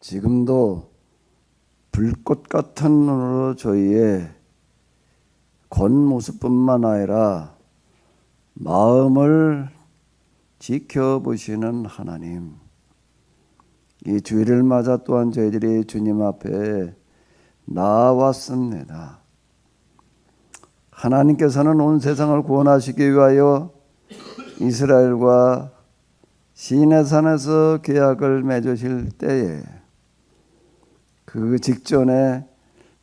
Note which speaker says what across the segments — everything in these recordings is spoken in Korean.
Speaker 1: 지금도 불꽃 같은 눈으로 저희의 겉모습뿐만 아니라 마음을 지켜보시는 하나님, 이 주일을 맞아 또한 저희들이 주님 앞에 나왔습니다. 하나님께서는 온 세상을 구원하시기 위하여 이스라엘과 시내산에서 계약을 맺으실 때에 그 직전에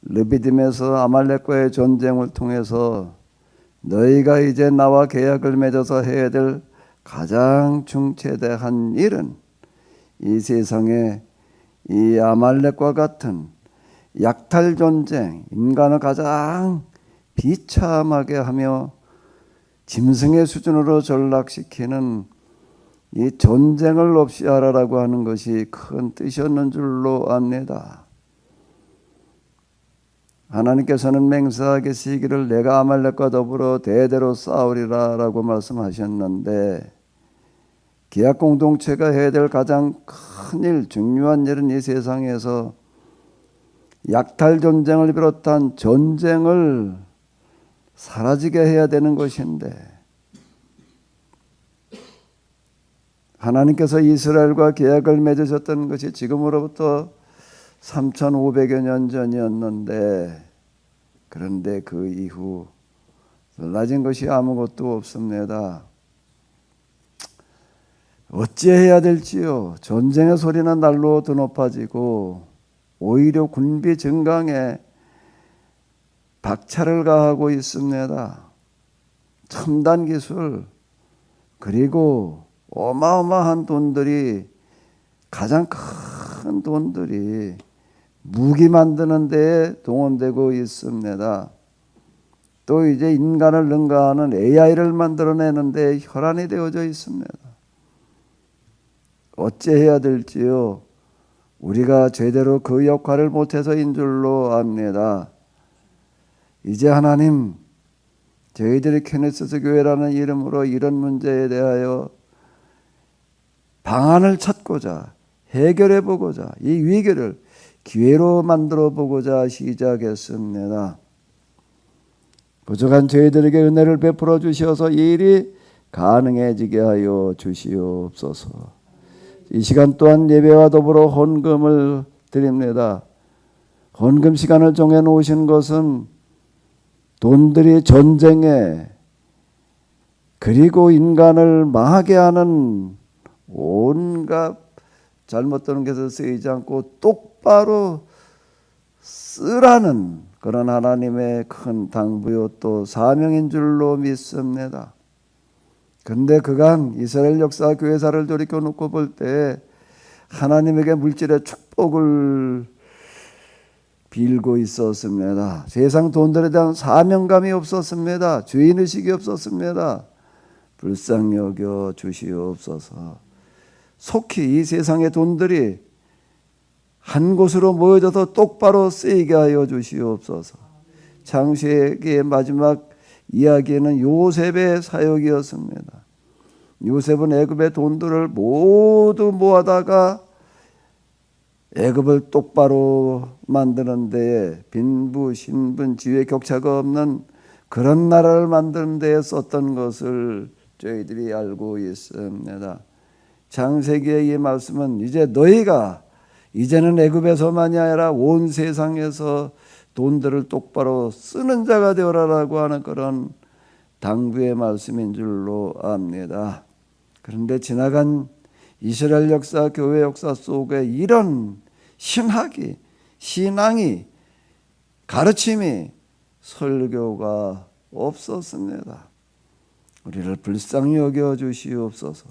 Speaker 1: 르비딤에서 아말렉과의 전쟁을 통해서 너희가 이제 나와 계약을 맺어서 해야 될 가장 중체대한 일은 이 세상에 이 아말렉과 같은 약탈 전쟁, 인간을 가장 비참하게 하며 짐승의 수준으로 전락시키는 이 전쟁을 없이 하라라고 하는 것이 큰 뜻이었는 줄로 압니다. 하나님께서는 맹세하게 계시기를 내가 아말렉과 더불어 대대로 싸우리라 라고 말씀하셨는데, 계약 공동체가 해야 될 가장 큰 일, 중요한 일은 이 세상에서 약탈 전쟁을 비롯한 전쟁을 사라지게 해야 되는 것인데, 하나님께서 이스라엘과 계약을 맺으셨던 것이 지금으로부터 3,500여 년 전이었는데, 그런데 그 이후 달라진 것이 아무것도 없습니다. 어찌해야 될지요? 전쟁의 소리는 날로 더 높아지고 오히려 군비 증강에 박차를 가하고 있습니다. 첨단 기술, 그리고 어마어마한 돈들이, 가장 큰 돈들이 무기 만드는 데에 동원되고 있습니다. 또 이제 인간을 능가하는 AI를 만들어내는 데 혈안이 되어져 있습니다. 어찌해야 될지요? 우리가 제대로 그 역할을 못해서인 줄로 압니다. 이제 하나님, 저희들이 케네시스 교회라는 이름으로 이런 문제에 대하여 방안을 찾고자, 해결해 보고자, 이 위기를 기회로 만들어 보고자 시작했습니다. 부족한 저희들에게 은혜를 베풀어 주셔서 이 일이 가능해지게 하여 주시옵소서. 이 시간 또한 예배와 더불어 헌금을 드립니다. 헌금 시간을 정해놓으신 것은 돈들이 전쟁에, 그리고 인간을 망하게 하는 온갖 잘못되는 것에 쓰이지 않고 똑바로 쓰라는 그런 하나님의 큰 당부요 또 사명인 줄로 믿습니다. 그런데 그간 이스라엘 역사 교회사를 돌이켜 놓고 볼 때 하나님에게 물질의 축복을 빌고 있었습니다. 세상 돈들에 대한 사명감이 없었습니다. 주인의식이 없었습니다. 불쌍히 여겨 주시옵소서. 속히 이 세상의 돈들이 한 곳으로 모여져서 똑바로 쓰이게 하여 주시옵소서. 창세기의 마지막 이야기에는 요셉의 사역이었습니다. 요셉은 애굽의 돈들을 모두 모아다가 애굽을 똑바로 만드는 데에 빈부, 신분, 지위 격차가 없는 그런 나라를 만드는 데에 썼던 것을 저희들이 알고 있습니다. 창세기의 이 말씀은 이제 너희가 이제는 애굽에서만이 아니라 온 세상에서 돈들을 똑바로 쓰는 자가 되어라라고 하는 그런 당부의 말씀인 줄로 압니다. 그런데 지나간 이스라엘 역사, 교회 역사 속에 이런 신앙이, 가르침이, 설교가 없었습니다. 우리를 불쌍히 여겨 주시옵소서.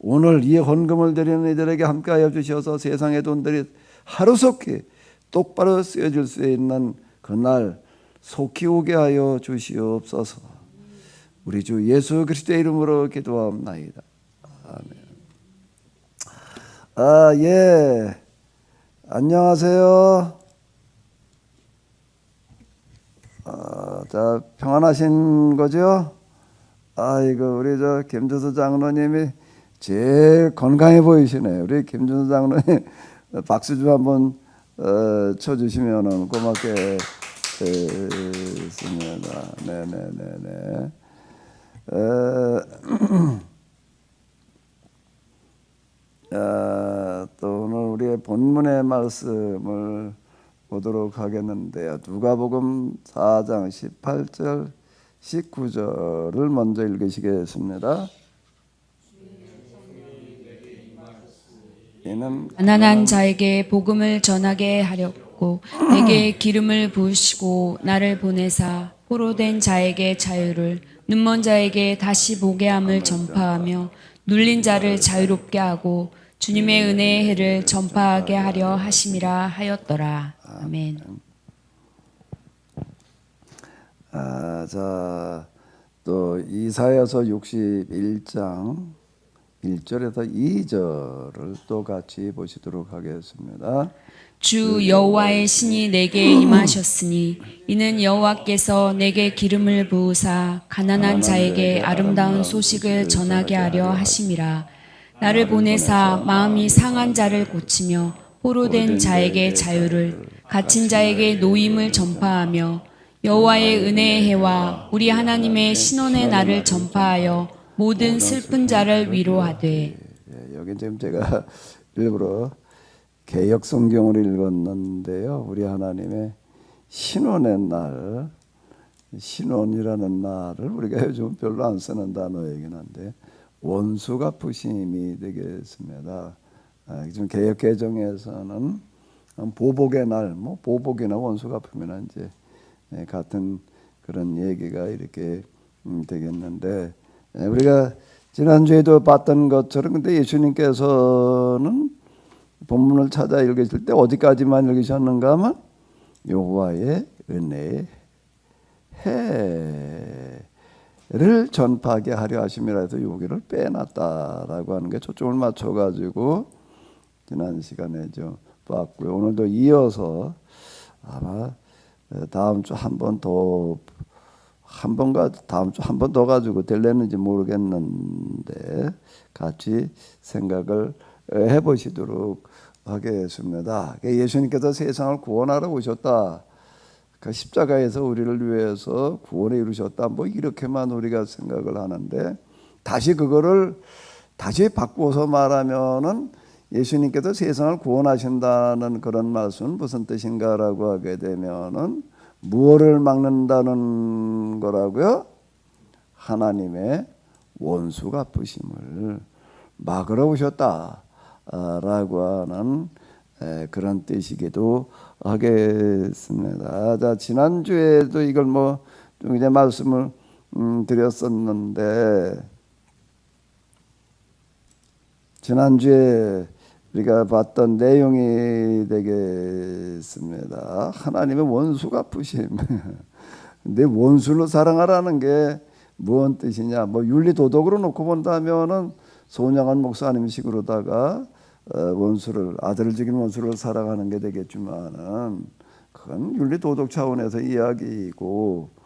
Speaker 1: 오늘 이 헌금을 드리는 이들에게 함께하여 주셔서 세상의 돈들이 하루속히 똑바로 쓰여질 수 있는 그날 속히 오게 하여 주시옵소서. 우리 주 예수 그리스도의 이름으로 기도합나이다. 아멘. 예. 안녕하세요. 자, 평안하신 거죠? 아이고, 우리 김준수 장로님이 제일 건강해 보이시네요. 우리 김준수 장로님 박수 좀 한번 쳐주시면은 고맙게 습니다. 네네네네. 또 오늘 우리의 본문의 말씀을 보도록 하겠는데요. 누가복음 4장 18절 19절을 먼저 읽으시겠습니다. 이는
Speaker 2: 가난한 자에게 복음을 전하게 하렵고 내게 기름을 부으시고 나를 보내사 포로된 자에게 자유를 눈먼 자에게 다시 보게 함을 전파하며 눌린 자를 자유롭게 하고 주님의 은혜의 해를 전파하게 하려 하심이라 하였더라. 아멘.
Speaker 1: 자, 또 이사야서 61장 1절에서 2절을 또 같이 보시도록 하겠습니다.
Speaker 2: 주 여호와의 신이 내게 임하셨으니 이는 여호와께서 내게 기름을 부으사 가난한 자에게 아름다운 소식을 전하게 하려 하심이라. 나를 보내사 마음이 상한 자를 고치며 포로된 자에게 자유를 갇힌 자에게 노임을 전파하며 여호와의 은혜의 해와 우리 하나님의 신원의 날을 전파하여 모든 슬픈 자를 위로하되.
Speaker 1: 여기 지금 제가 일부러 개역 성경을 읽었는데요. 우리 하나님의 신원의 날, 신원이라는 날을 우리가 요즘 별로 안 쓰는 단어이긴 한데 원수 갚으심이 되겠습니다. 지금 개역 개정에서는 보복의 날, 뭐 보복이나 원수 갚으면 이제 같은 그런 얘기가 이렇게 되겠는데, 우리가 지난주에도 봤던 것처럼 근데 예수님께서는 본문을 찾아 읽으실 때 어디까지만 읽으셨는가 하면 여호와의 은혜의 해를 전파하게 하려 하심이라 해서 여기를 빼놨다라고 하는 게 초점을 맞춰가지고 지난 시간에 좀 봤고요. 오늘도 이어서 아마 다음 주 한 번 더 다음 주 한 번 더 가지고 될려는지 모르겠는데 같이 생각을 해보시도록 하겠습니다. 예수님께서 세상을 구원하러 오셨다. 그 십자가에서 우리를 위해서 구원에 이루셨다. 뭐 이렇게만 우리가 생각을 하는데 다시 그거를 다시 바꾸어서 말하면은 예수님께서 세상을 구원하신다는 그런 말씀은 무슨 뜻인가라고 하게 되면은 무엇을 막는다는 거라고요? 하나님의 원수 갚으심을 막으러 오셨다라고 하는 그런 뜻이기도 하겠습니다. 자, 지난주에도 이걸 좀 이제 말씀을 드렸었는데 지난주에 우리가 봤던 내용이 되겠습니다. 하나님의 원수 갚으심. 내 원수를 사랑하라는 게 무슨 뜻이냐? 윤리 도덕으로 놓고 본다면은 손양한 목사님식으로다가 원수를 아들을 죽인 원수를 사랑하는 게 되겠지만은 그건 윤리 도덕 차원에서 이야기이고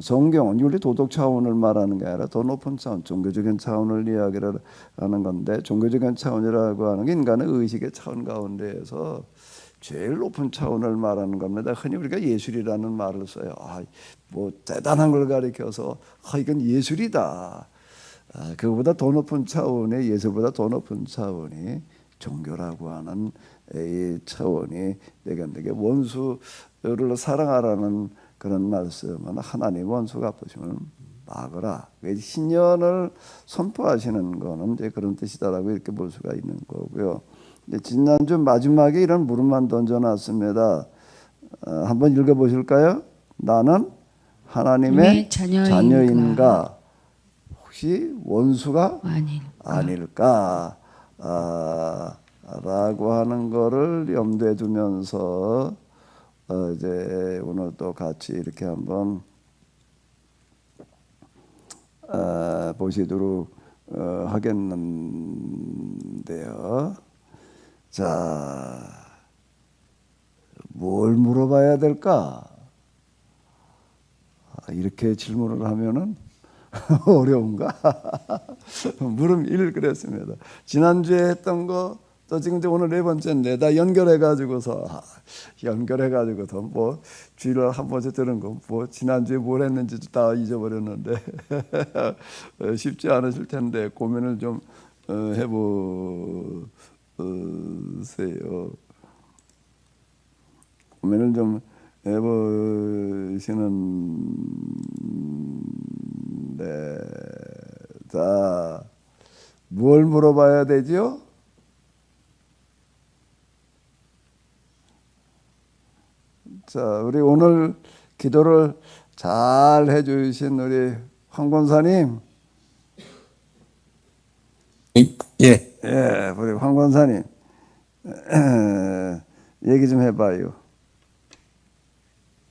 Speaker 1: 성경은 윤리 도덕 차원을 말하는 게 아니라 더 높은 차원, 종교적인 차원을 이야기를 하는 건데 종교적인 차원이라고 하는 게 인간의 의식의 차원 가운데에서 제일 높은 차원을 말하는 겁니다. 흔히 우리가 예술이라는 말을 써요. 대단한 걸 가리켜서 이건 예술이다. 그거보다 더 높은 차원의 예술보다 더 높은 차원이 종교라고 하는 이 차원이 되겠는데 원수를 사랑하라는 그런 말씀은 하나님 원수 갚으심을 막으라. 신년을 선포하시는 거는 이제 그런 뜻이다라고 이렇게 볼 수가 있는 거고요. 이제 지난주 마지막에 이런 물음만 던져놨습니다. 한번 읽어보실까요? 나는 하나님의 자녀인가? 혹시 원수가 아닐까? 라고 하는 거를 염두에 두면서 이제 오늘 또 같이 이렇게 한번 보시도록 하겠는데요. 자, 뭘 물어봐야 될까? 이렇게 질문을 하면은 어려운가? 물음 1 그랬습니다. 지난주에 했던 거 또 지금 이제 오늘 네 번째인데 다 연결해가지고서 뭐 주일날 한 번씩 들은 거 뭐 지난주에 뭘 했는지도 다 잊어버렸는데 쉽지 않으실 텐데 고민을 좀 해보세요. 고민을 좀 해보시는데 자, 뭘 물어봐야 되죠? 자, 우리 오늘 기도를 잘 해주신 우리 황 권사님,
Speaker 3: 예,
Speaker 1: 예, 우리 황 권사님 얘기 좀 해봐요.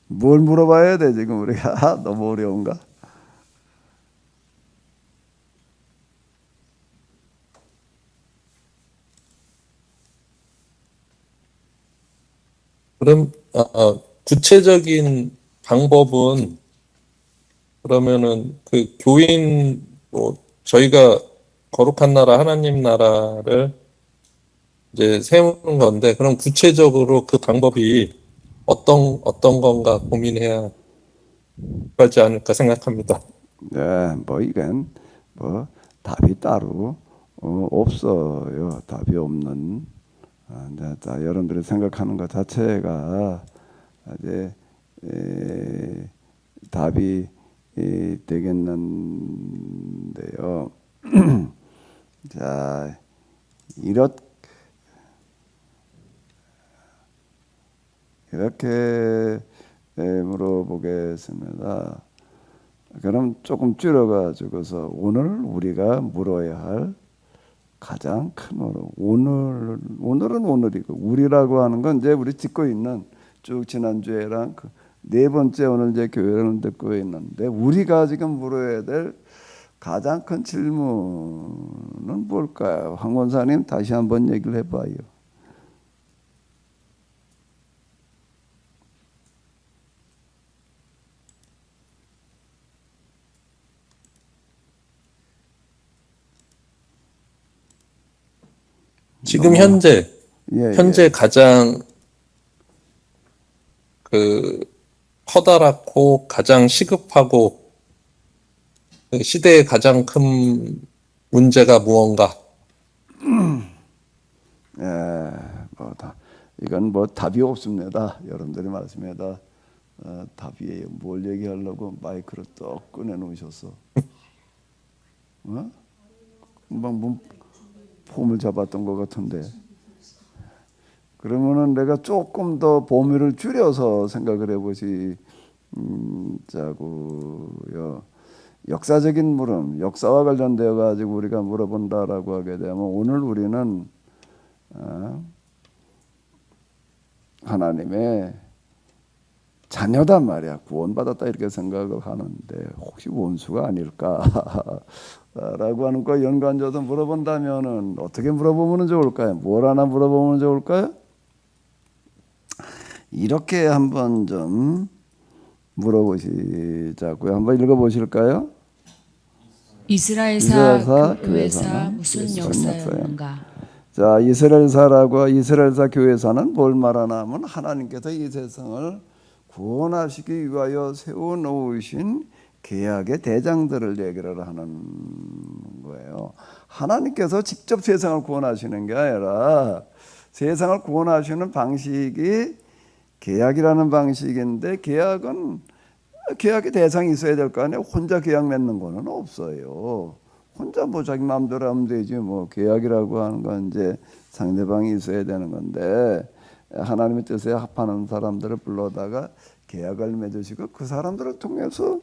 Speaker 1: 뭘 물어봐야 돼 지금 우리가 너무 어려운가?
Speaker 3: 그럼 구체적인 방법은 그러면은 그 교인 뭐 저희가 거룩한 나라 하나님 나라를 이제 세우는 건데 그럼 구체적으로 그 방법이 어떤 건가 고민해야 하지 않을까 생각합니다.
Speaker 1: 네, 뭐 이건 뭐 답이 따로 없어요. 답이 없는. 자, 여러분들이 생각하는 것 자체가 이제 답이 되겠는데요. 자, 이렇게 물어보겠습니다. 그럼 조금 줄여가지고서 오늘 우리가 물어야 할 가장 큰 오늘은 오늘이고 우리라고 하는 건 이제 우리 듣고 있는 쭉 지난주에랑 그 네 번째 오늘 이제 교회를 듣고 있는데 우리가 지금 물어야 될 가장 큰 질문은 뭘까요? 황 권사님 다시 한번 얘기를 해봐요.
Speaker 3: 지금 현재
Speaker 1: 예.
Speaker 3: 가장 그 커다랗고 가장 시급하고 그 시대의 가장 큰 문제가 무언가?
Speaker 1: 예, 이건 뭐 답이 없습니다. 여러분들이 말씀에다 답이에요. 뭘 얘기하려고 마이크를 떡 꺼내 놓으셨어. 금방 폼을 잡았던 것 같은데. 그러면은 내가 조금 더 범위를 줄여서 생각을 자고요. 역사적인 물음, 역사와 관련되어 가지고 우리가 물어본다라고 하게 되면 오늘 우리는 하나님의 자녀단 말이야. 구원받았다 이렇게 생각을 하는데 혹시 원수가 아닐까라고 하는 거 연관져서 물어본다면은 어떻게 물어보면 좋을까요? 뭘 하나 물어보면 좋을까요? 이렇게 한번 좀 물어보시자고요. 한번 읽어보실까요?
Speaker 2: 이스라엘사 교회사 무슨 역사였는가?
Speaker 1: 자, 이스라엘사 교회사는 뭘 말하냐면 하나님께서 이 세상을 구원하시기 위하여 세워놓으신 계약의 대장들을 얘기를 하는 거예요. 하나님께서 직접 세상을 구원하시는 게 아니라 세상을 구원하시는 방식이 계약이라는 방식인데 계약의 대상이 있어야 될 거 아니에요. 혼자 계약 맺는 거는 없어요. 혼자 뭐 자기 마음대로 하면 되지 뭐 계약이라고 하는 건 이제 상대방이 있어야 되는 건데 하나님의 뜻에 합하는 사람들을 불러다가 계약을 맺으시고 그 사람들을 통해서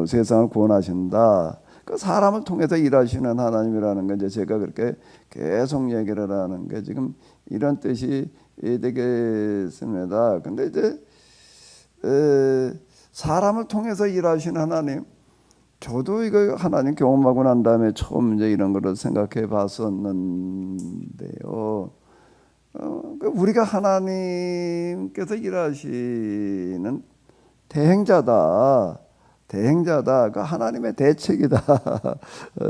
Speaker 1: 세상을 구원하신다. 그 사람을 통해서 일하시는 하나님이라는 건 이제 제가 그렇게 계속 얘기를 하는 게 지금 이런 뜻이 되겠습니다. 근데 이제 사람을 통해서 일하시는 하나님, 저도 이거 하나님 경험하고 난 다음에 처음 이제 이런 거를 생각해 봤었는데요. 우리가 하나님께서 일하시는 대행자다. 그 하나님의 대책이다.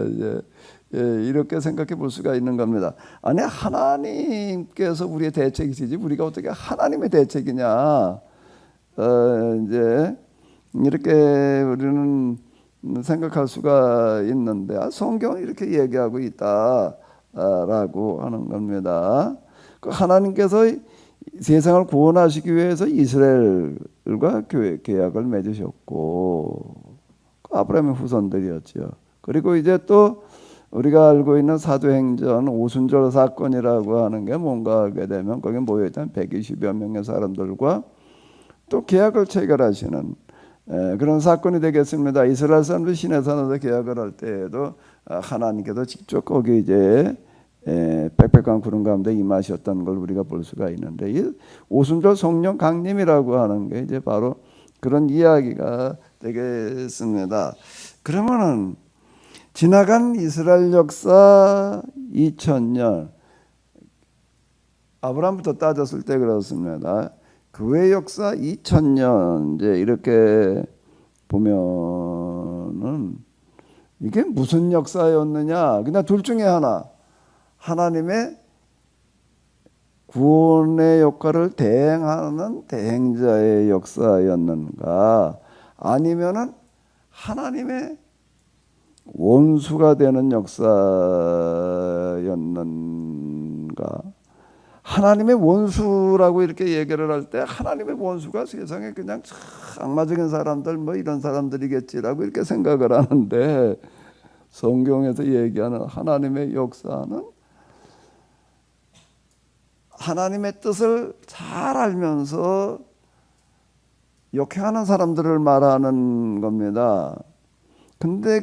Speaker 1: 이제 이렇게 생각해 볼 수가 있는 겁니다. 아니 하나님께서 우리의 대책이시지 우리가 어떻게 하나님의 대책이냐? 이제 이렇게 우리는 생각할 수가 있는데 성경은 이렇게 얘기하고 있다라고 하는 겁니다. 그 하나님께서 세상을 구원하시기 위해서 이스라엘과 계약을 맺으셨고 아브라함의 후손들이었죠. 그리고 이제 또 우리가 알고 있는 사도행전 오순절 사건이라고 하는 게 뭔가 하게 되면 거기 모여있던 120여 명의 사람들과 또 계약을 체결하시는 그런 사건이 되겠습니다. 이스라엘 사람들 시내산에서 계약을 할 때에도 하나님께서 직접 거기 이제 빽빽한 구름 가운데 임하셨던 걸 우리가 볼 수가 있는데 이 오순절 성령 강림이라고 하는 게 이제 바로 그런 이야기가 되겠습니다. 그러면은 지나간 이스라엘 역사 2000년 아브라함부터 따졌을 때 그렇습니다. 그 외 역사 2000년 이제 이렇게 보면은 이게 무슨 역사였느냐? 그냥 둘 중에 하나. 하나님의 구원의 역할을 대행하는 대행자의 역사였는가? 아니면은 하나님의 원수가 되는 역사였는가? 하나님의 원수라고 이렇게 얘기를 할 때 하나님의 원수가 세상에 그냥 악마적인 사람들 뭐 이런 사람들이겠지라고 이렇게 생각을 하는데 성경에서 얘기하는 하나님의 역사는 하나님의 뜻을 잘 알면서 역행하는 사람들을 말하는 겁니다. 근데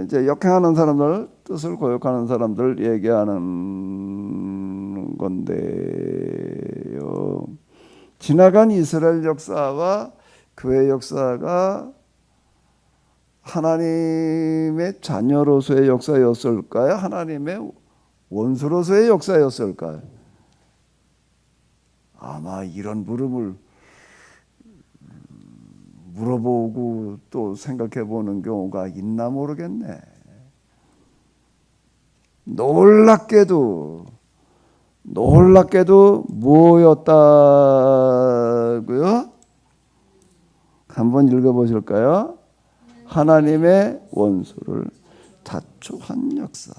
Speaker 1: 이제 역행하는 사람들, 뜻을 거역하는 사람들 얘기하는 건데요. 지나간 이스라엘 역사와 교회 역사가 하나님의 자녀로서의 역사였을까요? 하나님의 원수로서의 역사였을까요? 아마 이런 물음을 물어보고 또 생각해 보는 경우가 있나 모르겠네. 놀랍게도 뭐였다고요? 한번 읽어보실까요? 하나님의 원수를 자초한 역사.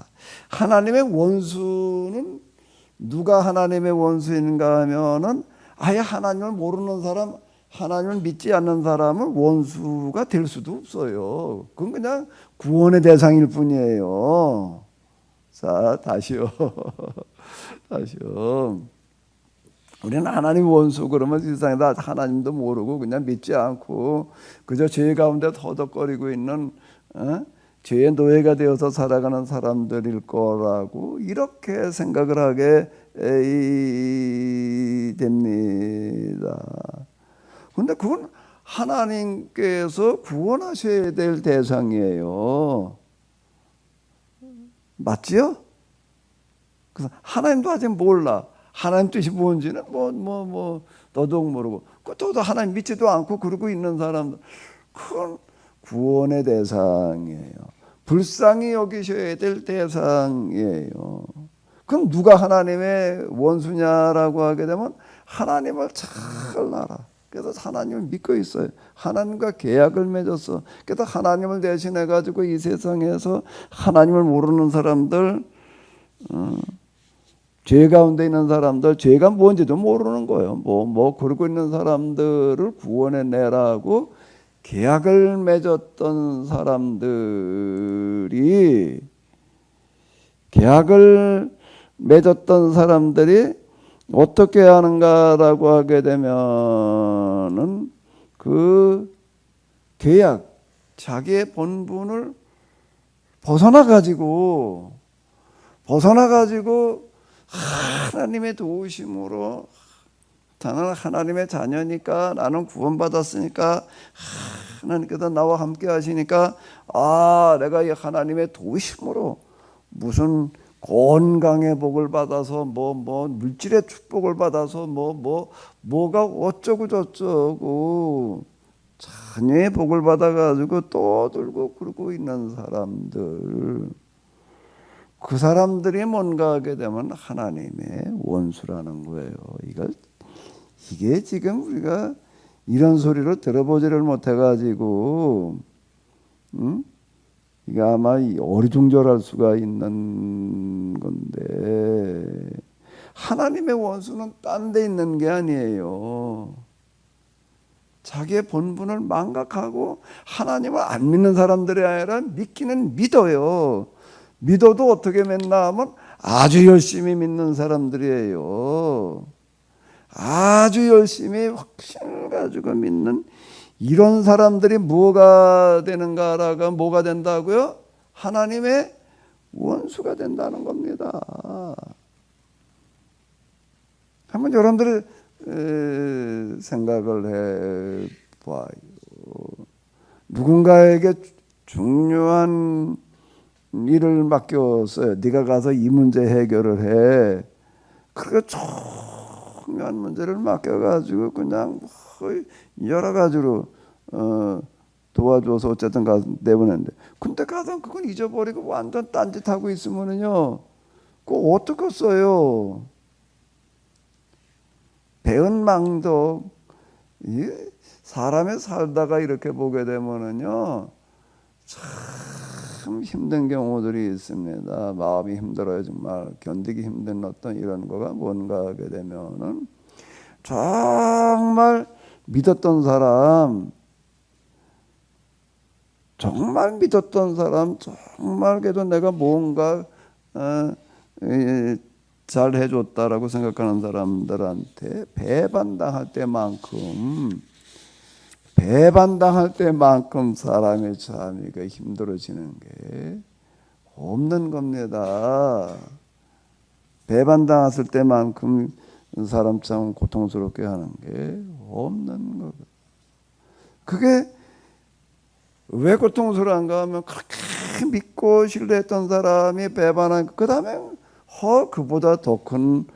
Speaker 1: 하나님의 원수는 누가 하나님의 원수인가 하면은 아예 하나님을 모르는 사람, 하나님을 믿지 않는 사람은 원수가 될 수도 없어요. 그건 그냥 구원의 대상일 뿐이에요. 자, 다시요. 우리는 하나님 원수 그러면 세상에다 하나님도 모르고 그냥 믿지 않고 그저 죄 가운데 터덕거리고 있는 죄의 노예가 되어서 살아가는 사람들일 거라고 이렇게 생각을 하게 됩니다. 그런데 그건 하나님께서 구원하셔야 될 대상이에요. 맞지요? 그래서 하나님도 아직 몰라. 하나님 뜻이 뭔지는 더더욱 모르고 또 하나님 믿지도 않고 그러고 있는 사람들 그건 구원의 대상이에요. 불쌍히 여기셔야 될 대상이에요. 그럼 누가 하나님의 원수냐라고 하게 되면 하나님을 잘 알아. 그래서 하나님을 믿고 있어요. 하나님과 계약을 맺었어. 그래서 하나님을 대신해 가지고 이 세상에서 하나님을 모르는 사람들, 죄 가운데 있는 사람들, 죄가 뭔지도 모르는 거예요. 그러고 있는 사람들을 구원해 내라고 계약을 맺었던 사람들이 어떻게 하는가라고 하게 되면은 그 계약, 자기의 본분을 벗어나 가지고 하나님의 도우심으로 나는 하나님의 자녀니까 나는 구원받았으니까 하나님께서 나와 함께 하시니까 내가 이 하나님의 도우심으로 무슨 건강의 복을 받아서 물질의 축복을 받아서 뭐가 어쩌고 저쩌고 자녀의 복을 받아가지고 떠들고 그러고 있는 사람들 그 사람들이 뭔가 하게 되면 하나님의 원수라는 거예요. 이게 지금 우리가 이런 소리를 들어보지를 못해가지고, 이게 아마 어리둥절할 수가 있는 건데, 하나님의 원수는 딴 데 있는 게 아니에요. 자기의 본분을 망각하고 하나님을 안 믿는 사람들이 아니라 믿기는 믿어요. 믿어도 어떻게 믿나 하면 아주 열심히 믿는 사람들이에요. 아주 열심히 확신을 가지고 믿는 이런 사람들이 뭐가 되는가라가 뭐가 된다고요? 하나님의 원수가 된다는 겁니다. 한번 여러분들이 생각을 해봐요. 누군가에게 중요한 일을 맡겼어요. 네가 가서 이 문제 해결을 해. 그렇게 중요한 문제를 맡겨가지고 그냥 여러 가지로 도와줘서 어쨌든 가서 내보냈는데, 근데 가서 그건 잊어버리고 완전 딴짓하고 있으면은요, 그거 어떻게 써요? 배은망덕. 사람이 살다가 이렇게 보게 되면은요, 참 힘든 경우들이 있습니다. 마음이 힘들어요. 정말 견디기 힘든 어떤 이런 거가 뭔가 하게 되면은 정말 믿었던 사람, 정말 그래도 내가 뭔가 잘 해줬다라고 생각하는 사람들한테 배반당할 때만큼 사람의 참이가 힘들어지는 게 없는 겁니다. 배반당했을 때만큼 사람 참 고통스럽게 하는 게 없는 거거든요. 그게 왜 고통스러운가 하면 그렇게 믿고 신뢰했던 사람이 배반한, 그 다음에 그보다 더 큰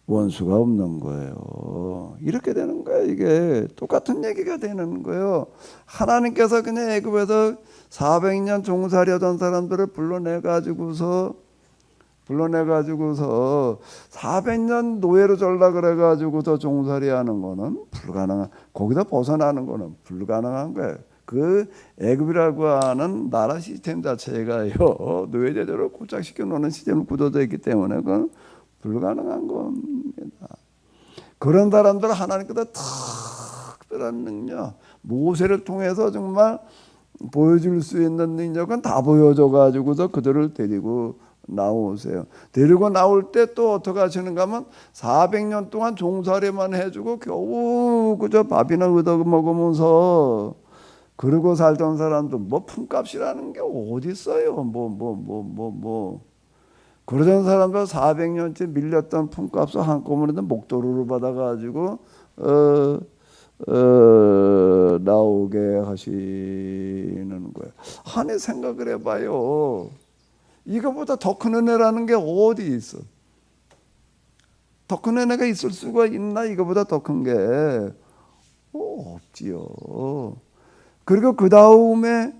Speaker 1: 원수가 없는 거예요. 이렇게 되는 거예요. 이게 똑같은 얘기가 되는 거예요. 하나님께서 그냥 애굽에서 400년 종살이하던 사람들을 불러내가지고서 400년 노예로 전라 그래가지고서 종살이하는 거는 거기다 벗어나는 거는 불가능한 거예요. 그 애굽이라고 하는 나라 시스템 자체가요, 노예제도를 고착시켜 놓는 시스템으로 구조되어 있기 때문에 그건 불가능한 겁니다. 그런 사람들 하나님께서 특별한 능력, 모세를 통해서 정말 보여줄 수 있는 능력은 다 보여줘 가지고서 그들을 데리고 나오세요. 데리고 나올 때 또 어떻게 하시는가 하면 400년 동안 종살이만 해주고 겨우 그저 밥이나 얻어 먹으면서 그러고 살던 사람도 뭐 품값이라는 게 어디 있어요? 그러던 사람도 400년째 밀렸던 품값을 한꺼번에 목도리로 받아가지고 나오게 하시는 거예요. 아니 생각을 해봐요. 이거보다 더 큰 은혜라는 게 어디 있어? 더 큰 은혜가 있을 수가 있나? 이거보다 더 큰 게 없지요. 그리고 그 다음에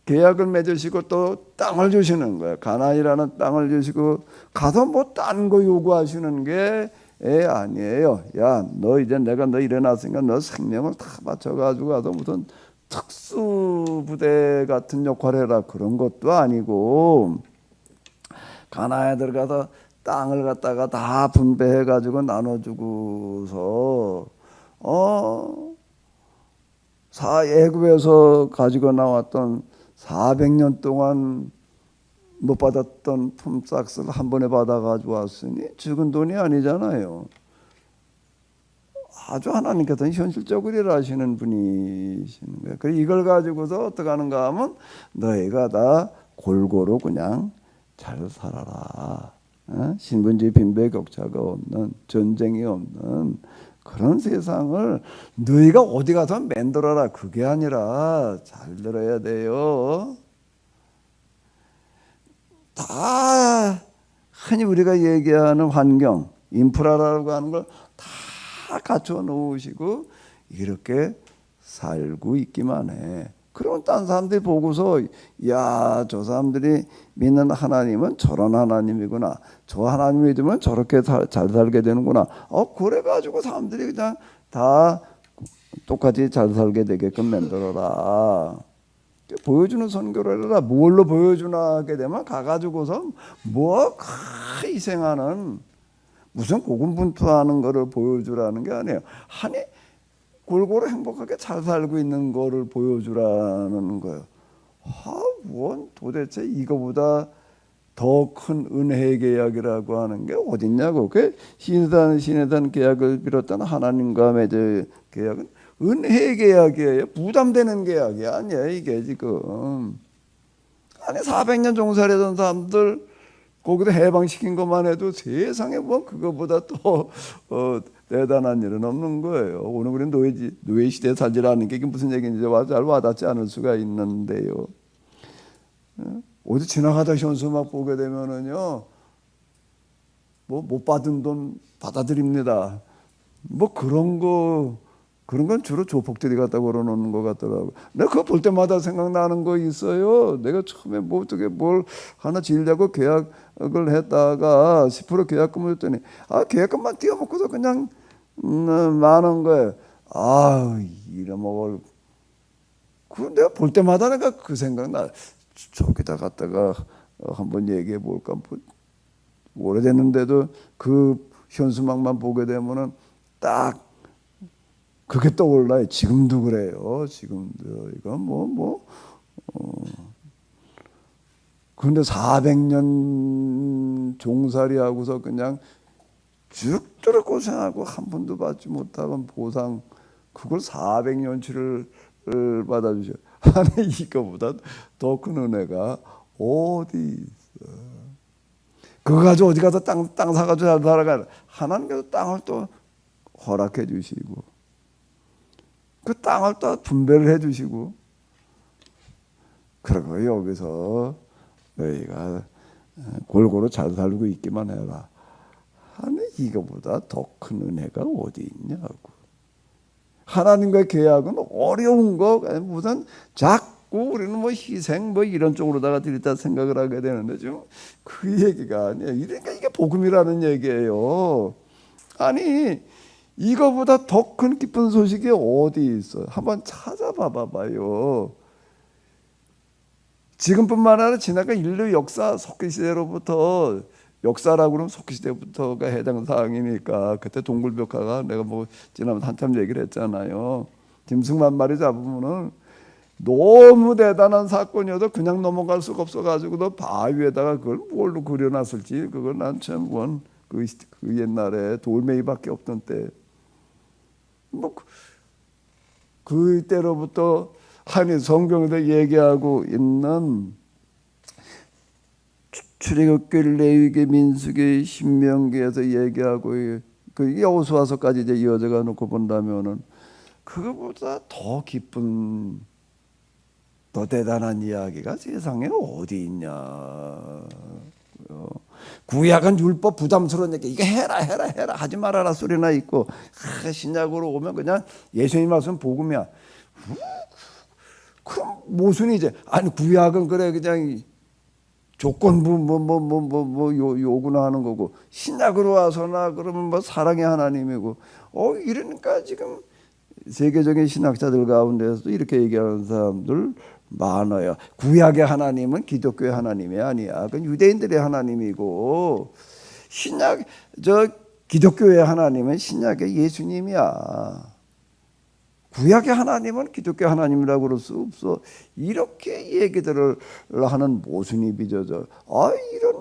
Speaker 1: 계약을 맺으시고 또 땅을 주시는 거예요. 가나안이라는 땅을 주시고 가서 뭐 딴 거 요구하시는 게 아니에요. 야, 너 이제 내가 너 일어났으니까 너 생명을 다 바쳐가지고 가서 무슨 특수부대 같은 역할을 해라, 그런 것도 아니고, 가나안에 들어가서 땅을 갖다가 다 분배해가지고 나눠주고서 애굽에서 가지고 나왔던 400년 동안 못 받았던 품삯을 한 번에 받아가지고 왔으니 적은 돈이 아니잖아요. 아주 하나님께서는 현실적으로 일하시는 분이시는 거예요. 그래서 이걸 가지고서 어떻게 하는가 하면 너희가 다 골고루 그냥 잘 살아라. 신분지 빈부의 격차가 없는, 전쟁이 없는 그런 세상을 너희가 어디 가서 만들어라, 그게 아니라, 잘 들어야 돼요, 다 흔히 우리가 얘기하는 환경, 인프라라고 하는 걸 다 갖춰 놓으시고 이렇게 살고 있기만 해. 그러면 딴 사람들이 보고서 야, 저 사람들이 믿는 하나님은 저런 하나님이구나. 저 하나님 믿으면 저렇게 잘 살게 되는구나. 그래가지고 사람들이 그냥 다 똑같이 잘 살게 되게끔 만들어라. 보여주는 선교를 해라. 뭘로 보여주나 하게 되면 가가지고서 뭐 희생하는 무슨 고군분투하는 거를 보여주라는 게 아니에요. 아니 골고루 행복하게 잘 살고 있는 거를 보여주라는 거예요. 뭔 도대체 이거보다 더 큰 은혜의 계약이라고 하는 게 어딨냐고. 그 신해단 계약을 비롯한 하나님과 맺은 계약은 은혜의 계약이에요. 부담되는 계약이 아니에요. 이게 지금 아니 400년 종살이던 사람들 거기다 해방시킨 것만 해도 세상에 뭐 그거보다 또 대단한 일은 없는 거예요. 오늘 우리는 노예 시대에 살지라는 게 이게 무슨 얘기인지 잘 와닿지 않을 수가 있는데요. 어디 지나가다 현수막 보게 되면은요, 뭐 못 받은 돈 받아들입니다. 뭐 그런 건 주로 조폭들이 갖다 걸어놓는 것 같더라고. 내가 그거 볼 때마다 생각나는 거 있어요. 내가 처음에 뭐 어떻게 뭘 하나 지으려고 계약을 했다가 10% 계약금을 줬더니 계약금만 띄워먹고서 그냥 많은 거예요. 이래먹을. 그 내가 볼 때마다 내가 그 생각나. 저기다 갖다가 한번 얘기해 볼까. 오래됐는데도 그 현수막만 보게 되면은 딱 그게 떠올라요. 지금도 그래요. 지금도 이건 그런데 400년 종살이 하고서 그냥 죽도록 고생하고 한 번도 받지 못하는 보상, 그걸 400년치를 받아주셔. 아니 이거보다 더 큰 은혜가 어디 있어. 그거 가지고 어디 가서 땅 사가지고 잘 살아가. 하나님께서 땅을 또 허락해 주시고 그 땅을 또 분배를 해 주시고, 그리고 여기서 너희가 골고루 잘 살고 있기만 해라. 아니 이거보다 더 큰 은혜가 어디 있냐고. 하나님과의 계약은 어려운 거, 무슨 자꾸 우리는 뭐 희생 뭐 이런 쪽으로다가 들이다 생각을 하게 되는데 지금 그 얘기가 아니에요. 그러니까 이게 복음이라는 얘기예요. 아니 이거보다 더 큰 기쁜 소식이 어디 있어요? 한번 찾아봐 봐요. 지금뿐만 아니라 지나간 인류 역사 석기시대로부터, 역사라고 그러면 석기시대부터가 해당 사항이니까, 그때 동굴벽화가 내가 뭐 지난번에 한참 얘기를 했잖아요. 짐승만 마리 잡으면은 너무 대단한 사건이어도 그냥 넘어갈 수가 없어가지고 너 바위에다가 그걸 뭘로 그려놨을지, 그걸 난 참 그 옛날에 돌멩이밖에 없던 때, 뭐 그때로부터 한이 성경에서 얘기하고 있는 출애굽기, 레위기, 민수기, 신명기에서 얘기하고 그 여호수아서까지 이제 이어져가 놓고 본다면은 그거보다 더 기쁜, 더 대단한 이야기가 세상에 어디 있냐. 구약은 율법 부담스러우니까 이거 해라 하지 말아라 소리나 있고, 신약으로 오면 그냥 예수님 말씀 복음이야. 그럼 모순이 이제, 아니 구약은 그래 그냥 조건부 요구나 하는 거고, 신약으로 와서나 그러면 뭐 사랑의 하나님이고, 이러니까 지금 세계적인 신학자들 가운데서도 이렇게 얘기하는 사람들 많아요. 구약의 하나님은 기독교의 하나님이 아니야. 그건 유대인들의 하나님이고, 기독교의 하나님은 신약의 예수님이야. 구약의 하나님은 기독교 하나님이라고 그럴 수 없어. 이렇게 얘기들을 하는 모순이 빚어져. 이런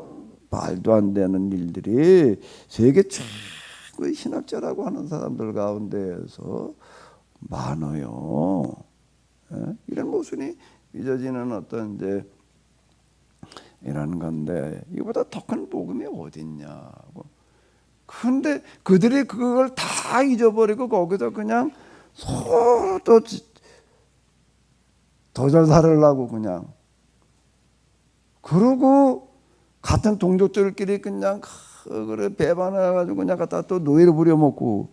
Speaker 1: 말도 안 되는 일들이 세계 최고의 신학자라고 하는 사람들 가운데에서 많아요. 이런 모순이 빚어지는 어떤 이제 이라는 건데, 이보다 더 큰 복음이 어딨냐고. 근데 그들이 그걸 다 잊어버리고 거기서 그냥 서로 또 더 잘 살으려고 그냥, 그러고 같은 동족들끼리 그냥 그래 배반해가지고 그냥 갖다 또 노예로 부려먹고,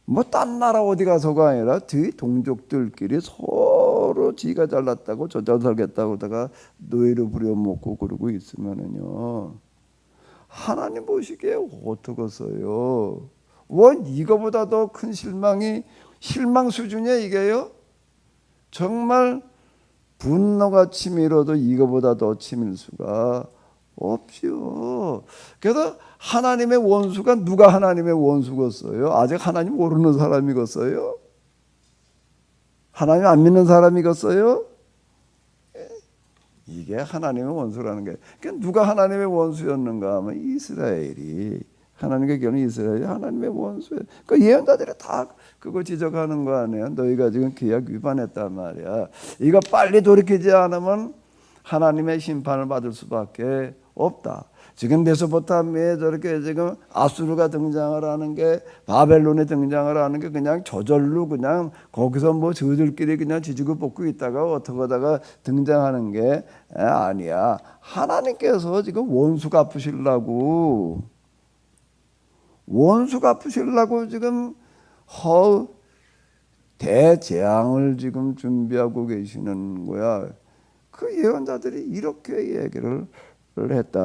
Speaker 1: 뭐 딴 나라 어디 가서가 아니라 그 동족들끼리 서로 서로 지가 잘났다고 저잘 살겠다고 하다가 노예로 부려먹고 그러고 있으면은요, 하나님 보시기에 어떡하겠어요? 원 이거보다 더 큰 실망 수준이야 이게요? 정말 분노가 치밀어도 이거보다 더 치밀 수가 없지요. 그래서 하나님의 원수가 누가 하나님의 원수겠어요? 아직 하나님 모르는 사람이겠어요? 하나님 안 믿는 사람이겠어요? 이게 하나님의 원수라는 게. 그러니까 누가 하나님의 원수였는가 하면 이스라엘이, 하나님의 경우 이스라엘이 하나님의 원수예요. 그 예언자들이 다 그거 지적하는 거 아니에요. 너희가 지금 규약 위반했단 말이야. 이거 빨리 돌이키지 않으면 하나님의 심판을 받을 수밖에 없다. 지금 메소포타미아에 저렇게 지금 아수르가 등장을 하는 게, 바벨론에 등장을 하는 게 그냥 저절로 그냥 거기서 뭐 저들끼리 그냥 지지고 볶고 있다가 어떻게 하다가 등장하는 게 아니야. 하나님께서 지금 원수 갚으시려고 지금 대재앙을 지금 준비하고 계시는 거야. 그 예언자들이 이렇게 얘기를 했다고요.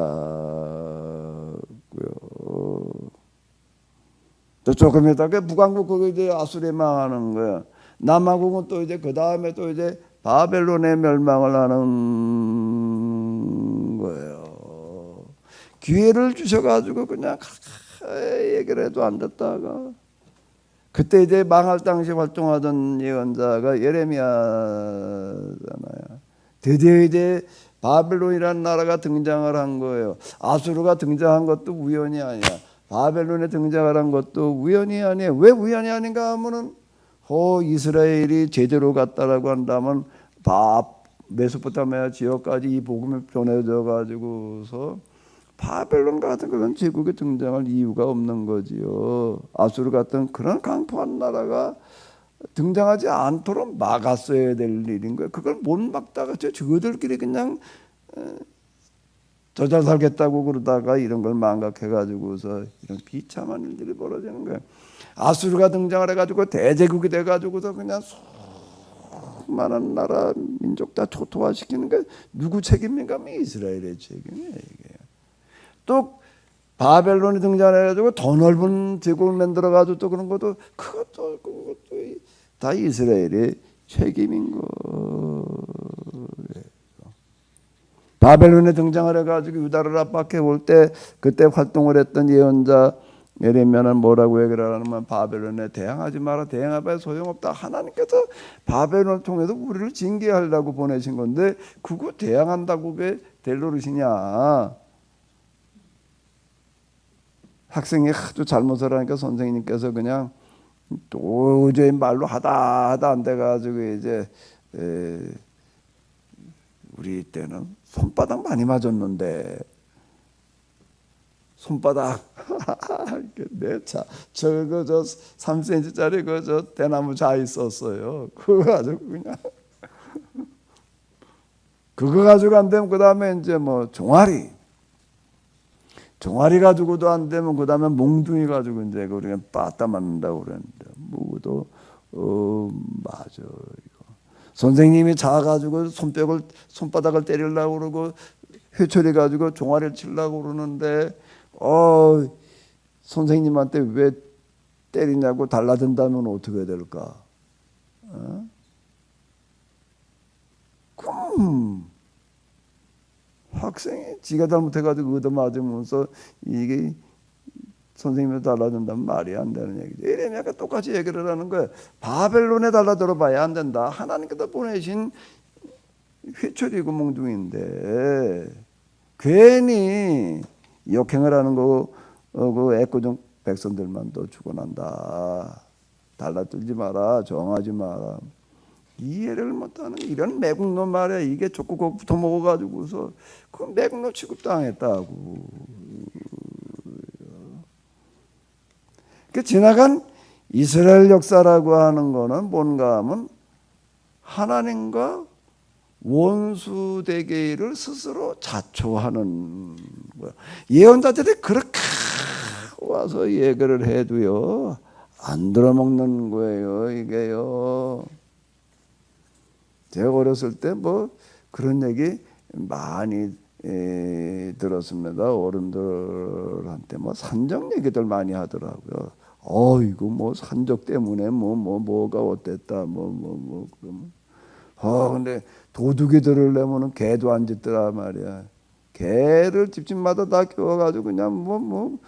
Speaker 1: 또 조금 있다가 북왕국 그거 이제 아수르에 망하는 거야. 남왕국은 또 이제 그 다음에 또 이제 바벨론에 멸망을 하는 거예요. 기회를 주셔가지고 그냥 얘기를 해도 안 됐다가, 그때 이제 망할 당시 활동하던 예언자가 예레미야잖아요. 드디어 이제 바벨론이라는 나라가 등장을 한 거예요. 아수르가 등장한 것도 우연이 아니야. 바벨론에 등장을 한 것도 우연이 아니에요. 왜 우연이 아닌가 하면은 이스라엘이 제대로 갔다라고 한다면 메소포타미아 지역까지 이 복음이 전해져 가지고서 바벨론 같은 그런 제국이 등장할 이유가 없는 거지요. 아수르 같은 그런 강포한 나라가 등장하지 않도록 막았어야 될 일인 거예요. 그걸 못 막다가 저들끼리 그냥 저 잘 살겠다고 그러다가 이런 걸 망각해가지고서 이런 비참한 일들이 벌어지는 거예요. 아수르가 등장을 해가지고 대제국이 돼가지고서 그냥 수많은 나라 민족 다 초토화시키는 게 누구 책임인가 하면 이스라엘의 책임이에요. 이게. 또 바벨론이 등장해가지고 더 넓은 제국을 만들어가지고 또 그런 것도 그것도 다 이스라엘의 책임인 거예요. 바벨론에 등장을 해가지고 유다를 압박해 올 때 그때 활동을 했던 예언자 예레미야는 뭐라고 얘기를 하냐면 바벨론에 대항하지 마라. 대항해봐야 소용없다. 하나님께서 바벨론을 통해서 우리를 징계하려고 보내신 건데 그거 대항한다고 그게 될 노릇이냐. 학생이 하도 잘못을 하니까 선생님께서 그냥 도저히 말로 하다 안 돼가지고 이제 우리 때는 손바닥 많이 맞았는데 손바닥 내차 저거 3cm짜리 저 대나무 자 있었어요. 그거 가지고 그냥 그거 가지고 안 되면 그 다음에 이제 뭐 종아리 가지고도 안 되면 그 다음에 몽둥이 가지고 이제 우리가 빠따 맞는다고 그랬는데 뭐도 맞아. 선생님이 자가지고 손바닥을 때리려고 그러고 회초리 가지고 종아리를 치려고 그러는데 선생님한테 왜 때리냐고 달라든다면 어떻게 될까? 그럼 학생이 지가 잘못해가지고 얻어맞으면서 이게 선생님한테 달라든다면 말이 안 되는 얘기죠. 예레미야가 똑같이 얘기를 하는 거예요. 바벨론에 달라들어 봐야 안 된다. 하나님께서 보내신 회초리고 몽둥인데 괜히 역행을 하는 거 그 애꿎은 백성들만 더 죽어난다. 달라들지 마라. 정하지 마라. 이해를 못하는 이런 매국노 말이야. 이게 족구곡 붙어 먹어가지고서 그 매국노 취급당했다고. 그 지나간 이스라엘 역사라고 하는 거는 뭔가 하면 하나님과 원수 되기를 스스로 자초하는 거야. 예언자들이 그렇게 와서 얘기를 해도요 안 들어먹는 거예요. 이게요. 제가 어렸을 때 뭐 그런 얘기 많이 들었습니다. 어른들한테 뭐 산적 얘기들 많이 하더라고요. 이거 뭐 산적 때문에 뭐가 어땠다 그러면 근데 도둑이 들으려면은 개도 안 짖더라 말이야. 개를 집집마다 다 키워가지고 그냥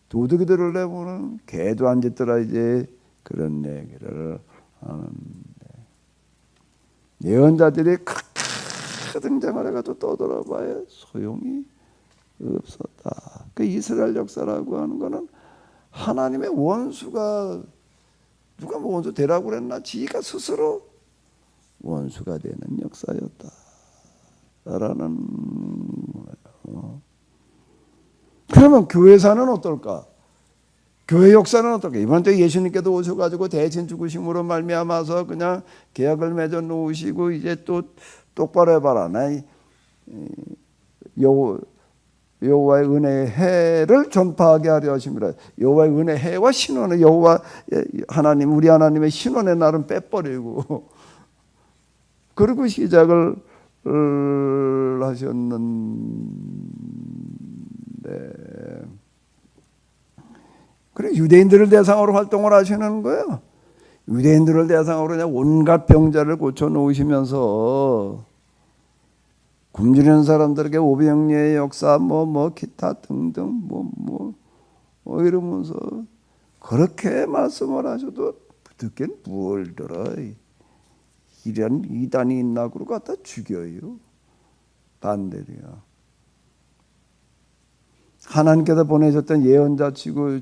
Speaker 1: 도둑이 들으려면은 개도 안 짖더라 이제 그런 얘기를 하는데 예언자들이 크게 등장을 해가지고 떠들어봐야 소용이 없었다. 그 이스라엘 역사라고 하는 거는 하나님의 원수가 누가 뭐 원수 되라고 그랬나? 지가 스스로 원수가 되는 역사였다라는 거예요. 그러면 교회사는 어떨까? 교회 역사는 어떨까? 이번 때 예수님께도 오셔가지고 대신 죽으심으로 말미암아서 그냥 계약을 맺어 놓으시고 이제 또 똑바로 해봐라. 나 여호와의 은혜의 해를 전파하게 하려 하심이라. 여호와의 은혜의 해와 신원을 여호와 하나님 우리 하나님의 신원의 날은 빼버리고 그리고 시작을 하셨는데 그래 유대인들을 대상으로 활동을 하시는 거예요. 유대인들을 대상으로 그냥 온갖 병자를 고쳐 놓으시면서 굶주리는 사람들에게 오병이의 역사 기타 등등 이러면서 그렇게 말씀을 하셔도 듣기는 뭘 들어. 이런 이단이 있나 그러고 갖다 죽여요. 반대로요. 하나님께서 보내셨던 예언자 치고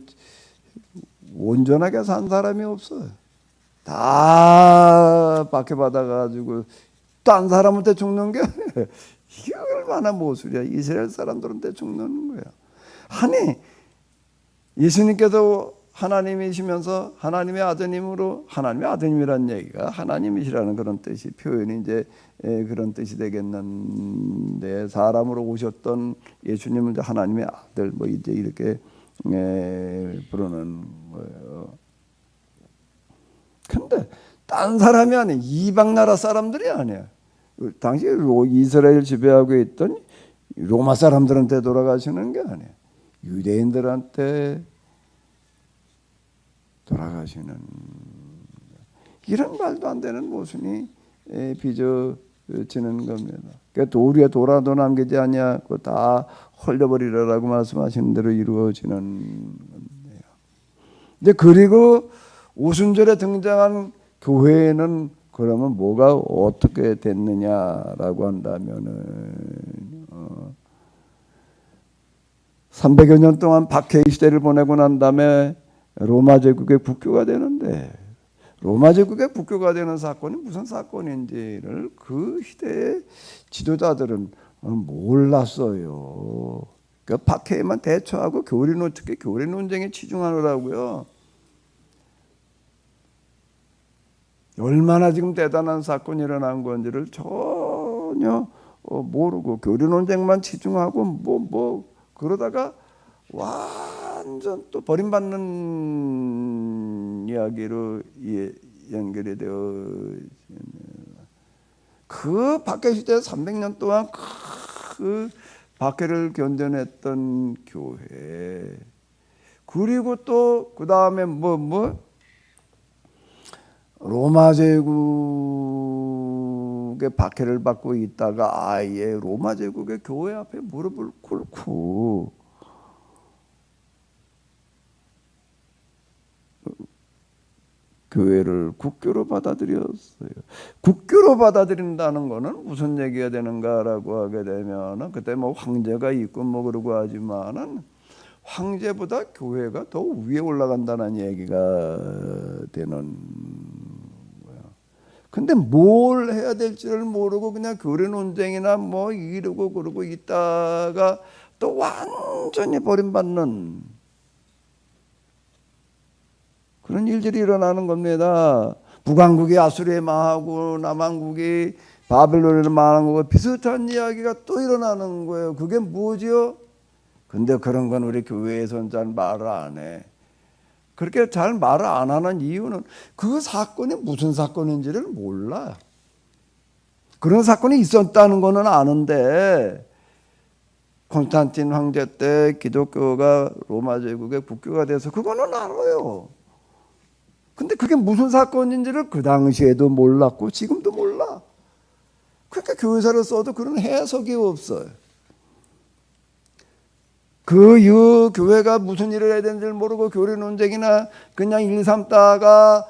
Speaker 1: 온전하게 산 사람이 없어요. 다 박해받아가지고 딴 사람한테 죽는 게 이게 얼마나 모술이야. 이스라엘 사람들한테 죽는 거야. 아니 예수님께서 하나님이시면서 하나님의 아드님으로 하나님의 아드님이라는 얘기가 하나님이시라는 그런 뜻이 표현이 이제 그런 뜻이 되겠는데 사람으로 오셨던 예수님은 이제 하나님의 아들 이제 이렇게 부르는 거예요. 근데 딴 사람이 아니야. 이방 나라 사람들이 아니야. 당시 이스라엘 지배하고 있던 로마 사람들한테 돌아가시는 게 아니야. 유대인들한테 돌아가시는 이런 말도 안 되는 모순이 빚어지는 겁니다. 그러니까 도리에 도라도 남기지 아니야. 그거 다 헐려버리라라고 말씀하시는 대로 이루어지는 건데요. 근데 그리고 오순절에 등장한 교회는 그러면 뭐가 어떻게 됐느냐라고 한다면은 300여 년 동안 박해의 시대를 보내고 난 다음에 로마 제국의 국교가 되는데 로마 제국의 국교가 되는 사건이 무슨 사건인지를 그 시대의 지도자들은 몰랐어요. 그 박해에만 대처하고 특히 교리 논쟁에 치중하느라고요. 얼마나 지금 대단한 사건이 일어난 건지를 전혀 모르고 교리 논쟁만 치중하고 그러다가 완전 또 버림받는 이야기로 연결이 되어 그 박해 시대 300년 동안 그 박해를 견뎌냈던 교회 그리고 또 그 다음에 로마 제국의 박해를 받고 있다가 아예 로마 제국의 교회 앞에 무릎을 꿇고 교회를 국교로 받아들였어요. 국교로 받아들인다는 거는 무슨 얘기가 되는가라고 하게 되면은 그때 황제가 있고 그러고 하지만은 황제보다 교회가 더 위에 올라간다는 얘기가 되는 거야. 근데 뭘 해야 될지를 모르고 그냥 교리 논쟁이나 이러고 그러고 있다가 또 완전히 버림받는 그런 일들이 일어나는 겁니다. 북왕국이 아수르에 망하고 남왕국이 바벨론에 망하는 거고 비슷한 이야기가 또 일어나는 거예요. 그게 뭐지요? 근데 그런 건 우리 교회에서는 잘 말을 안 해. 그렇게 잘 말을 안 하는 이유는 그 사건이 무슨 사건인지를 몰라. 그런 사건이 있었다는 거는 아는데 콘스탄틴 황제 때 기독교가 로마 제국의 국교가 돼서 그거는 알아요. 근데 그게 무슨 사건인지를 그 당시에도 몰랐고 지금도 몰라. 그러니까 교회사를 써도 그런 해석이 없어요. 그 이후 교회가 무슨 일을 해야 되는지를 모르고 교리 논쟁이나 그냥 일삼다가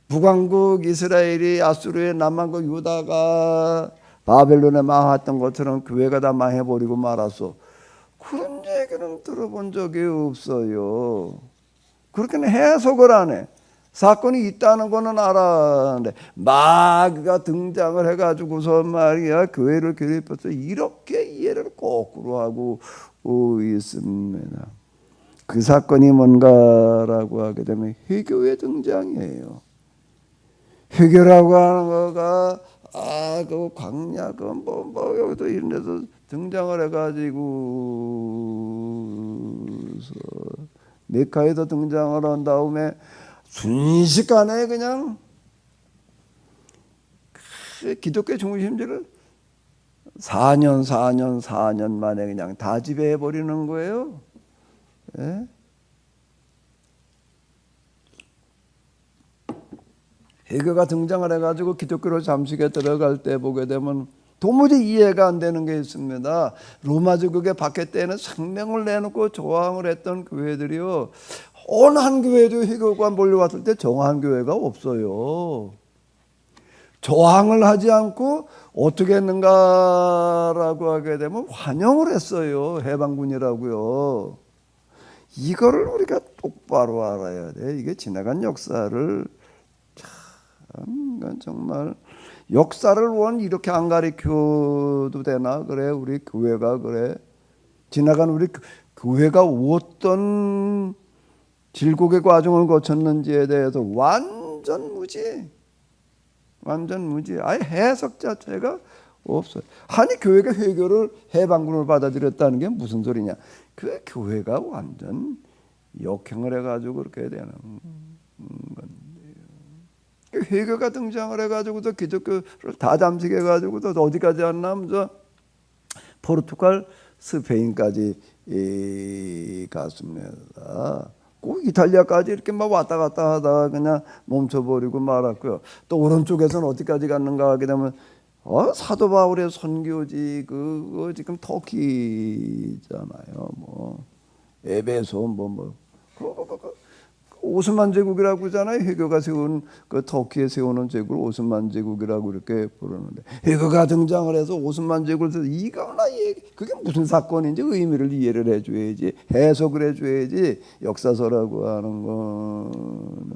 Speaker 1: 북왕국 이스라엘이 아수르의 남왕국 유다가 바벨론에 망했던 것처럼 교회가 다 망해버리고 말았어. 그런 얘기는 들어본 적이 없어요. 그렇게는 해석을 안 해. 사건이 있다는 거는 알았는데 마귀가 등장을 해가지고서 말이야 교회를 괴롭혔어. 이렇게 이해를 거꾸로 하고 있습니다. 그 사건이 뭔가라고 하게 되면 회교의 등장이에요. 회교라고 하는 거가 그 광야 뭐 여기도 이런 데서 등장을 해가지고서 메카에도 등장을 한 다음에 순식간에 그냥 기독교 중심지를 4년 만에 그냥 다 지배해 버리는 거예요. 예? 회교가 등장을 해가지고 기독교로 잠식에 들어갈 때 보게 되면 도무지 이해가 안 되는 게 있습니다. 로마 제국의 박해 때는 생명을 내놓고 저항을 했던 교회들이요. 어느 한 교회도 회교가 몰려왔을 때 정한 교회가 없어요. 저항을 하지 않고 어떻게 했는가라고 하게 되면 환영을 했어요. 해방군이라고요. 이거를 우리가 똑바로 알아야 돼. 이게 지나간 역사를 참 정말 역사를 원 이렇게 안 가르쳐도 되나? 그래 우리 교회가 그래 지나간 우리 교회가 어떤 질곡의 과정을 거쳤는지에 대해서 완전 무지. 아예 해석 자체가 없어요. 아니 교회가 회교를 해방군을 받아들였다는 게 무슨 소리냐? 그 교회가 완전 역행을 해가지고 그렇게 되는 건데요. 회교가 등장을 해가지고도 기독교를 다 잠식해가지고도 어디까지 왔나? 포르투갈, 스페인까지 갔습니다. 꼭 이탈리아까지 이렇게 막 왔다 갔다 하다가 그냥 멈춰버리고 말았고요. 또 오른쪽에서는 어디까지 갔는가 하게 되면 사도 바울의 선교지 그거 지금 터키잖아요. 뭐 에베소 오스만 제국이라고 하잖아요. 회교가 세운 그 터키에 세우는 제국을 오스만 제국이라고 이렇게 부르는데 회교가 등장을 해서 오스만 제국을 이거나 그게 무슨 사건인지 의미를 이해를 해줘야지 해석을 해줘야지 역사서라고 하는 거는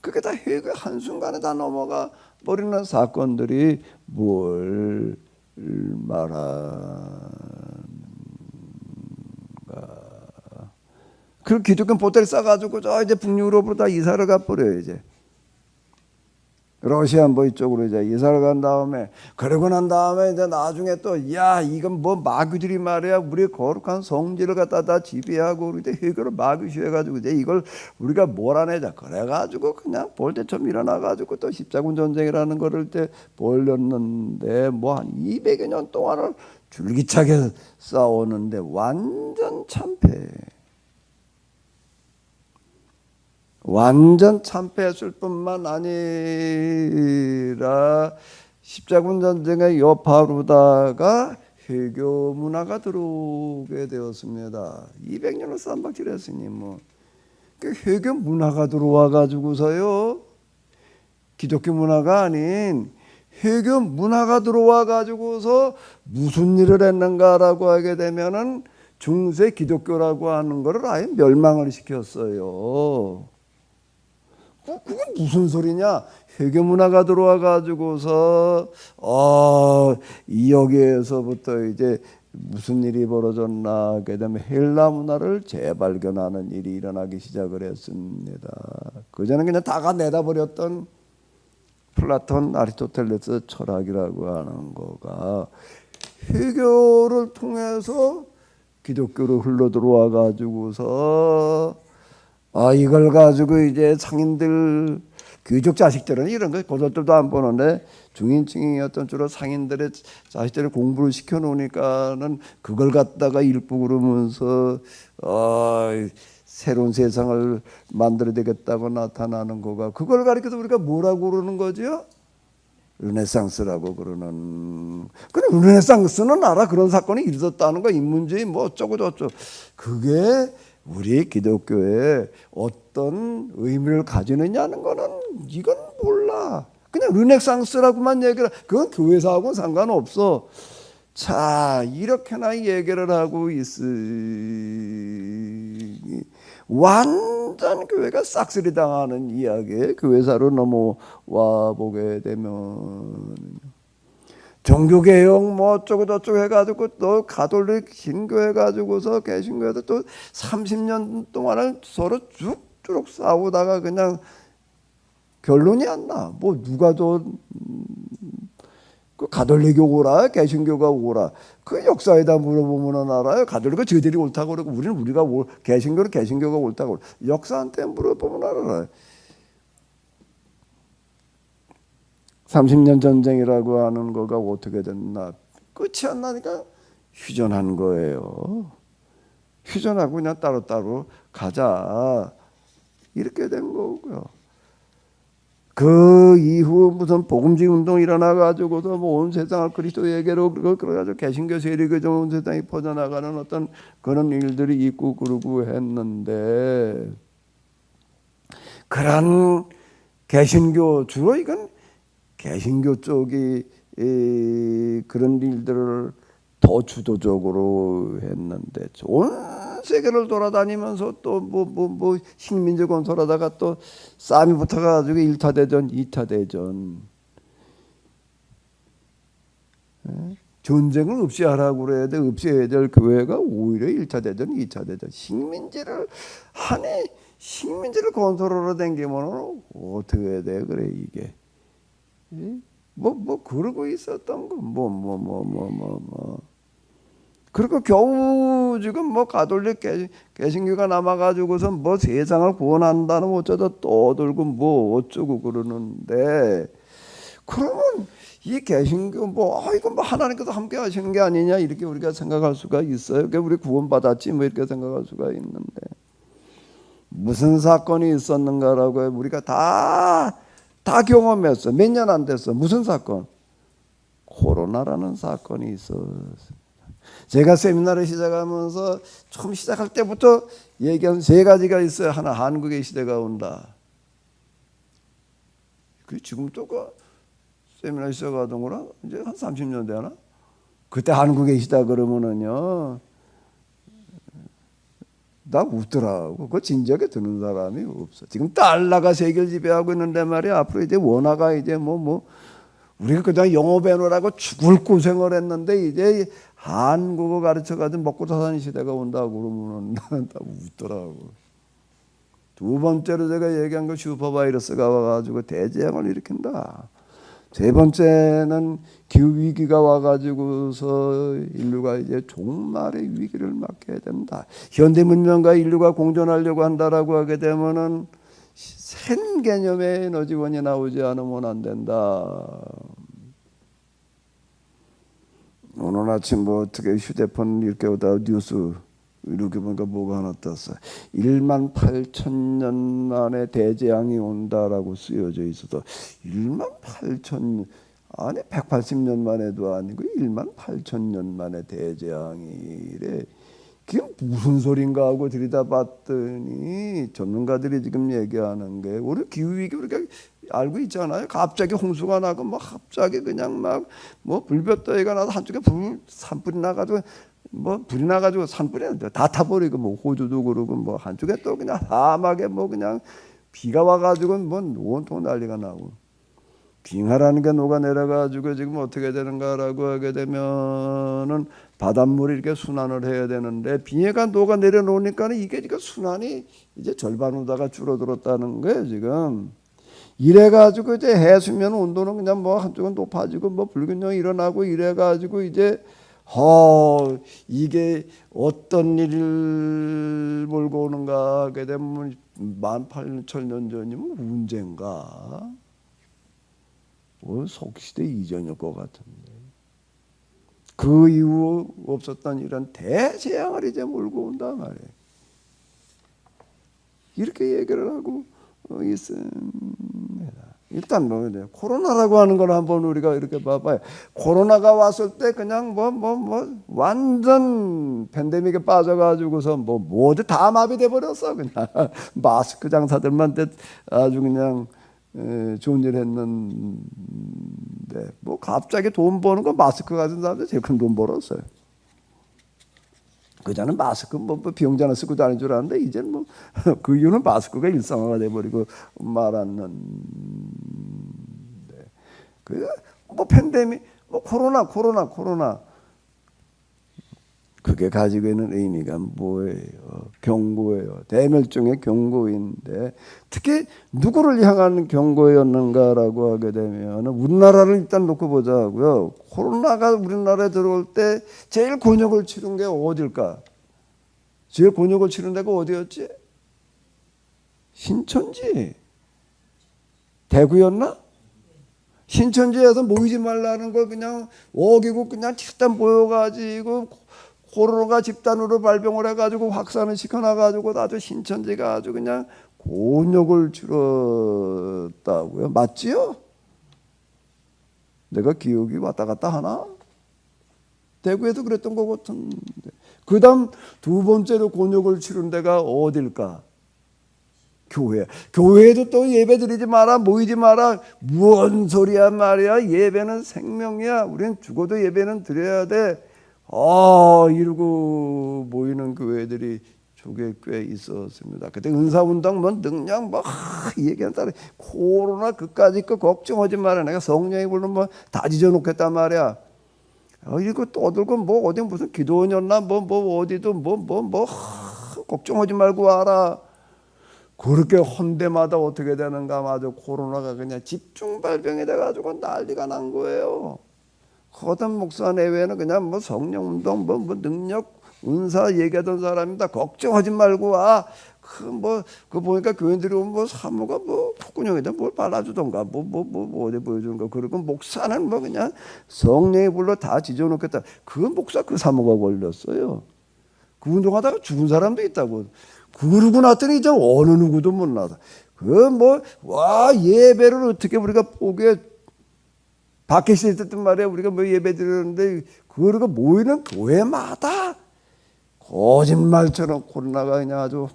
Speaker 1: 그게 다 회교 한순간에 다 넘어가 버리는 사건들이 뭘 말하는가. 그 기독교 보따리 싸가지고 이제 북유럽으로 다 이사를 가버려요. 이제 러시아 뭐 이쪽으로 이제 이사를 간 다음에 그러고 난 다음에 이제 나중에 또 이건 뭐 마귀들이 말이야 우리 거룩한 성지를 갖다 다 지배하고 우리 회교를 마귀시해가지고 이제 이걸 우리가 몰아내자 그래가지고 그냥 볼때처럼 일어나가지고 또 십자군 전쟁이라는 거를 때 벌렸는데 뭐 한 200여 년 동안을 줄기차게 싸우는데 완전 참패. 완전 참패했을 뿐만 아니라 십자군 전쟁의 여파로다가 회교 문화가 들어오게 되었습니다. 200년을 쌈박질했으니 그 회교 문화가 들어와 가지고서요. 기독교 문화가 아닌 회교 문화가 들어와 가지고서 무슨 일을 했는가라고 하게 되면은 중세 기독교라고 하는 거를 아예 멸망을 시켰어요. 그건 무슨 소리냐? 회교 문화가 들어와 가지고서 여기에서부터 이제 무슨 일이 벌어졌나 하게 되면 헬라 문화를 재발견하는 일이 일어나기 시작을 했습니다. 그전에 그냥 다가 내다버렸던 플라톤, 아리스토텔레스 철학이라고 하는 거가 회교를 통해서 기독교로 흘러 들어와 가지고서 이걸 가지고 이제 상인들 귀족 자식들은 이런 거 고졸들도 안 보는데 중인층이었던 주로 상인들의 자식들을 공부를 시켜 놓으니까는 그걸 갖다가 일부 그러면서 새로운 세상을 만들어야 되겠다고 나타나는 거가 그걸 가리켜서 우리가 뭐라고 그러는 거죠? 르네상스라고 그러는. 그래 르네상스는 알아. 그런 사건이 있었다는 거 인문주의 뭐 어쩌고 저쩌고. 그게 우리 기독교에 어떤 의미를 가지느냐는 거는 이건 몰라. 그냥 르네상스라고만 얘기를. 그건 교회사하고는 상관없어. 자, 이렇게나 얘기를 하고 있으니 완전 교회가 싹쓸이 당하는 이야기에 교회사로 넘어와 보게 되면 종교개혁 뭐 어쩌고 저쩌고 해가지고 또 가톨릭 신교해 가지고서 개신교에도 또 30년 동안을 서로 쭉쭉 싸우다가 그냥 결론이 안 나. 뭐 누가 더 그 가톨릭이 오라 개신교가 오라 그 역사에다 물어보면 알아요. 가톨릭은 저들이 옳다고 그러고 우리가 개신교는 개신교가 옳다고 그러고 역사한테 물어보면 알아요. 30년 전쟁이라고 하는 거가 어떻게 됐나 끝이 안 나니까 휴전한 거예요. 휴전하고 그냥 따로따로 가자 이렇게 된 거고요. 그 이후 무슨 복음주의 운동이 일어나 가지고서 뭐 온 세상을 그리스도에게로 그래가지고 개신교 세력이 좀 온 세상에 퍼져나가는 어떤 그런 일들이 있고 그러고 했는데 그런 개신교 주로 이건 개신교 쪽이 그런 일들을 더 주도적으로 했는데 온 세계를 돌아다니면서 또 뭐 식민지 건설하다가 또 싸움이 붙어가지고 1차 대전, 2차 대전 전쟁을 없이 하라고 그래야 돼. 없이 해야 될 교회가 오히려 1차 대전, 2차 대전 식민지를 하니 식민지를 건설하러 댕기면 어떻게 해야 돼? 그래 이게 뭐 그러고 있었던 거 그리고 겨우 지금 뭐 가톨릭 개신교가 남아가지고서 뭐 세상을 구원한다는 어쩌다 떠들고 뭐 어쩌고 그러는데 그러면 이 개신교 이거 뭐 하나님께서 함께 하시는 게 아니냐 이렇게 우리가 생각할 수가 있어요. 우리 구원받았지 뭐 이렇게 생각할 수가 있는데 무슨 사건이 있었는가라고 우리가 다 경험했어. 몇 년 안 됐어. 무슨 사건? 코로나라는 사건이 있었어. 제가 세미나를 시작하면서 처음 시작할 때부터 얘기한 3가지가 있어요. 하나, 한국의 시대가 온다. 그 지금 또 그 세미나 시작하던 거랑 이제 한 30년 되나? 그때 한국의 시대 그러면은요, 나 웃더라고. 그 진지하게 듣는 사람이 없어. 지금 달러가 세계를 지배하고 있는데 말이야. 앞으로 이제 원화가 이제 우리가 그냥 영어 배우라고 죽을 고생을 했는데 이제 한국어 가르쳐가지고 먹고 사는 시대가 온다고 그러면 나는 다 웃더라고. 두 번째로 제가 얘기한 거 슈퍼바이러스가 와가지고 대재앙을 일으킨다. 세 번째는 기후위기가 와가지고서 인류가 이제 종말의 위기를 맞게 된다. 현대 문명과 인류가 공존하려고 한다라고 하게 되면은 생 개념의 에너지원이 나오지 않으면 안 된다. 오늘 아침 어떻게 휴대폰 이렇게 오다 뉴스 이렇게 보니까 뭐가 하나 떴어. 18,000년 만에 대재앙이 온다라고 쓰여져 있어서 18,000년 아니 180년 만에도 아니고 18,000년 만에 대재앙이래. 그게 무슨 소린가 하고 들여다봤더니 전문가들이 지금 얘기하는 게 우리 기후위기 우리가 알고 있잖아요. 갑자기 홍수가 나고 갑자기 그냥 불볕더위가 나서 한쪽에 산불이 나가지고 불이 나가지고 산불이 다 타버리고 호주도 그러고 한쪽에 또 그냥 사막에 그냥 비가 와가지고 온통 난리가 나고 빙하라는 게 녹아내려가지고 지금 어떻게 되는가라고 하게 되면은 바닷물이 이렇게 순환을 해야 되는데 빙하가 녹아내려 놓으니까 이게 지금 순환이 이제 절반 오다가 줄어들었다는 거예요 지금. 이래가지고 이제 해수면 온도는 그냥 한쪽은 높아지고 불균형이 일어나고 이래가지고 이제 이게 어떤 일을 몰고 오는가 하게 되면 18,000년 전이면 언젠가 석시대 이전일 것 같은데 그 이후 없었던 이런 대재앙을 이제 몰고 온단 말이에요. 이렇게 얘기를 하고 있습니다. 일단 뭐 코로나라고 하는 걸 한번 우리가 이렇게 봐봐요. 코로나가 왔을 때 그냥 완전 팬데믹에 빠져가지고서 모두 다 마비돼 버렸어. 그냥 마스크 장사들만 아주 그냥 좋은 일 했는데 뭐 갑자기 돈 버는 거 마스크 가진 사람들 제일 큰 돈 벌었어요. 그전에는 마스크 비용자나 쓰고 다니는 줄 알았는데 이제는 그 이유는 마스크가 일상화가 돼버리고 말았는데 팬데믹 코로나 그게 가지고 있는 의미가 뭐예요? 경고예요. 대멸종의 경고인데 특히 누구를 향한 경고였는가라고 하게 되면 우리나라를 일단 놓고 보자고요. 코로나가 우리나라에 들어올 때 제일 곤욕을 치른 게 어딜까? 제일 곤욕을 치른 데가 어디였지? 신천지. 대구였나? 신천지에서 모이지 말라는 걸 그냥 어기고 그냥 집단 모여가지고 코로나가 집단으로 발병을 해가지고 확산을 시켜놔가지고 아주 신천지가 아주 그냥 곤욕을 치렀다고요. 맞지요? 내가 기억이 왔다 갔다 하나? 대구에도 그랬던 것 같은데. 그 다음 두 번째로 곤욕을 치른 데가 어딜까? 교회. 교회에도 또 예배 드리지 마라, 모이지 마라. 무언 소리야 말이야. 예배는 생명이야. 우리는 죽어도 예배는 드려야 돼. 이러고 모이는 교회들이 쪽에 꽤 있었습니다. 그때 은사운동 능력 얘기한 사람 코로나 그까짓 거 걱정하지 마라. 내가 성령이 불면 다 지져놓겠단 말이야. 이거 떠들고 어디 무슨 기도원이었나 어디도 걱정하지 말고 와라. 그렇게 헌데마다 어떻게 되는가 마저 코로나가 그냥 집중 발병이 돼가지고 난리가 난 거예요. 거듭 목사 내외는 그냥 성령운동 능력 은사 얘기하던 사람이다. 걱정하지 말고 와. 그 보니까 교인들이 오면 사모가 콧구녕에다 뭘 발라주던가 어디 보여주는가. 그리고 목사는 그냥 성령이 불러 다 지져놓겠다. 그 목사 그 사모가 걸렸어요. 그 운동하다가 죽은 사람도 있다고. 그러고 났더니 이제 어느 누구도 못 나다. 예배를 어떻게 우리가 보게 밖에 있었단 말이야. 우리가 예배 드리는데 그러고 모이는 교회마다 거짓말처럼 코로나가 그냥 아주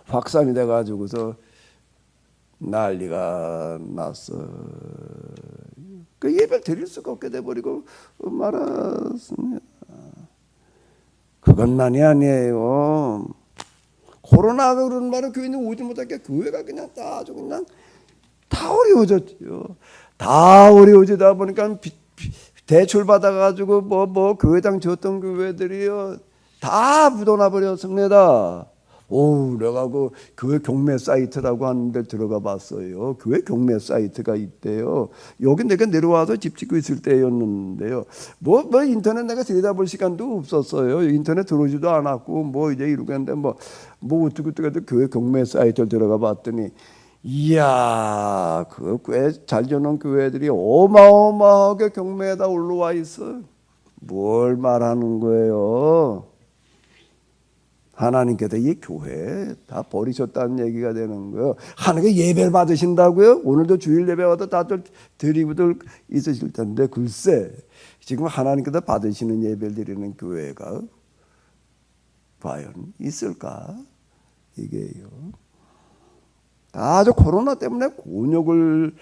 Speaker 1: 확산이 돼가지고서 난리가 났어. 그 예배를 드릴 수가 없게 돼버리고 말았습니다. 그것만이 아니에요. 코로나가 그런 말은 교인이 오지 못하게 교회가 그냥 아주 그냥 다 어려워졌죠. 다 어려워지다 보니까 대출 받아가지고 교회당 줬던 교회들이요 다 묻어나 버렸습니다. 내가 그 교회 경매 사이트라고 하는데 들어가 봤어요. 교회 경매 사이트가 있대요. 여기 내가 내려와서 집 짓고 있을 때였는데요. 인터넷 내가 들여다볼 시간도 없었어요. 인터넷 들어오지도 않았고 이제 이러고 했는데 어떻게 교회 경매 사이트를 들어가 봤더니 이야, 그 꽤 잘 지어놓은 교회들이 어마어마하게 경매에다 올라와 있어. 뭘 말하는 거예요? 하나님께서 이 교회 다 버리셨다는 얘기가 되는 거예요. 하나님께 예배를 받으신다고요? 오늘도 주일 예배 와도 다들 드리고들 있으실 텐데 글쎄 지금 하나님께서 받으시는 예배를 드리는 교회가 과연 있을까? 이게요. 아주 코로나 때문에 곤욕을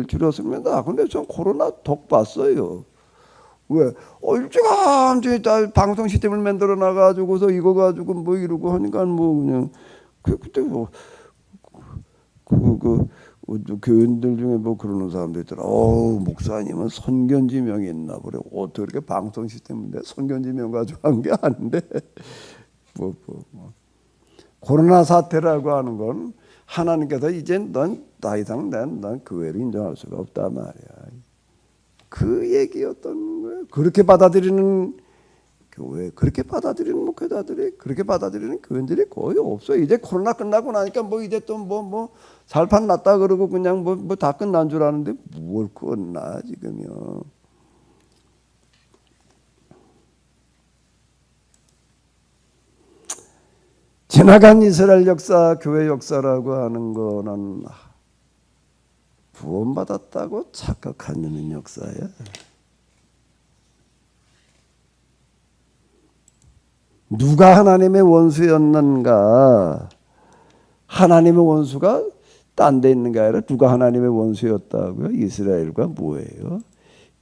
Speaker 1: 치렀습니다. 근데 전 코로나 덕 봤어요. 왜? 일찌감치 방송 시스템을 만들어 놔가지고서 이거 가지고 이러고 하니까 그냥 그때 교인들 중에 그러는 사람도 있더라. 목사님은 선견지명이 있나 보래. 어떻게 이렇게 방송 시스템인데 선견지명 가지고 한 게 아닌데 코로나 사태라고 하는 건 하나님께서 이제 넌 더 이상 난 교회를 인정할 수가 없단 말이야. 그 얘기였던 거예요. 그렇게 받아들이는 교회, 그렇게 받아들이는 목회자들이, 그렇게 받아들이는 교인들이 거의 없어요. 이제 코로나 끝나고 나니까 뭐 이제 또 뭐 살판 났다 그러고 그냥 뭐 다 끝난 줄 아는데 뭘 끝나 지금요. 지나간 이스라엘 역사, 교회 역사라고 하는 거는 구원받았다고 착각하는 역사야. 누가 하나님의 원수였는가? 하나님의 원수가 딴 데 있는 게 아니라 누가 하나님의 원수였다고요? 이스라엘과 뭐예요?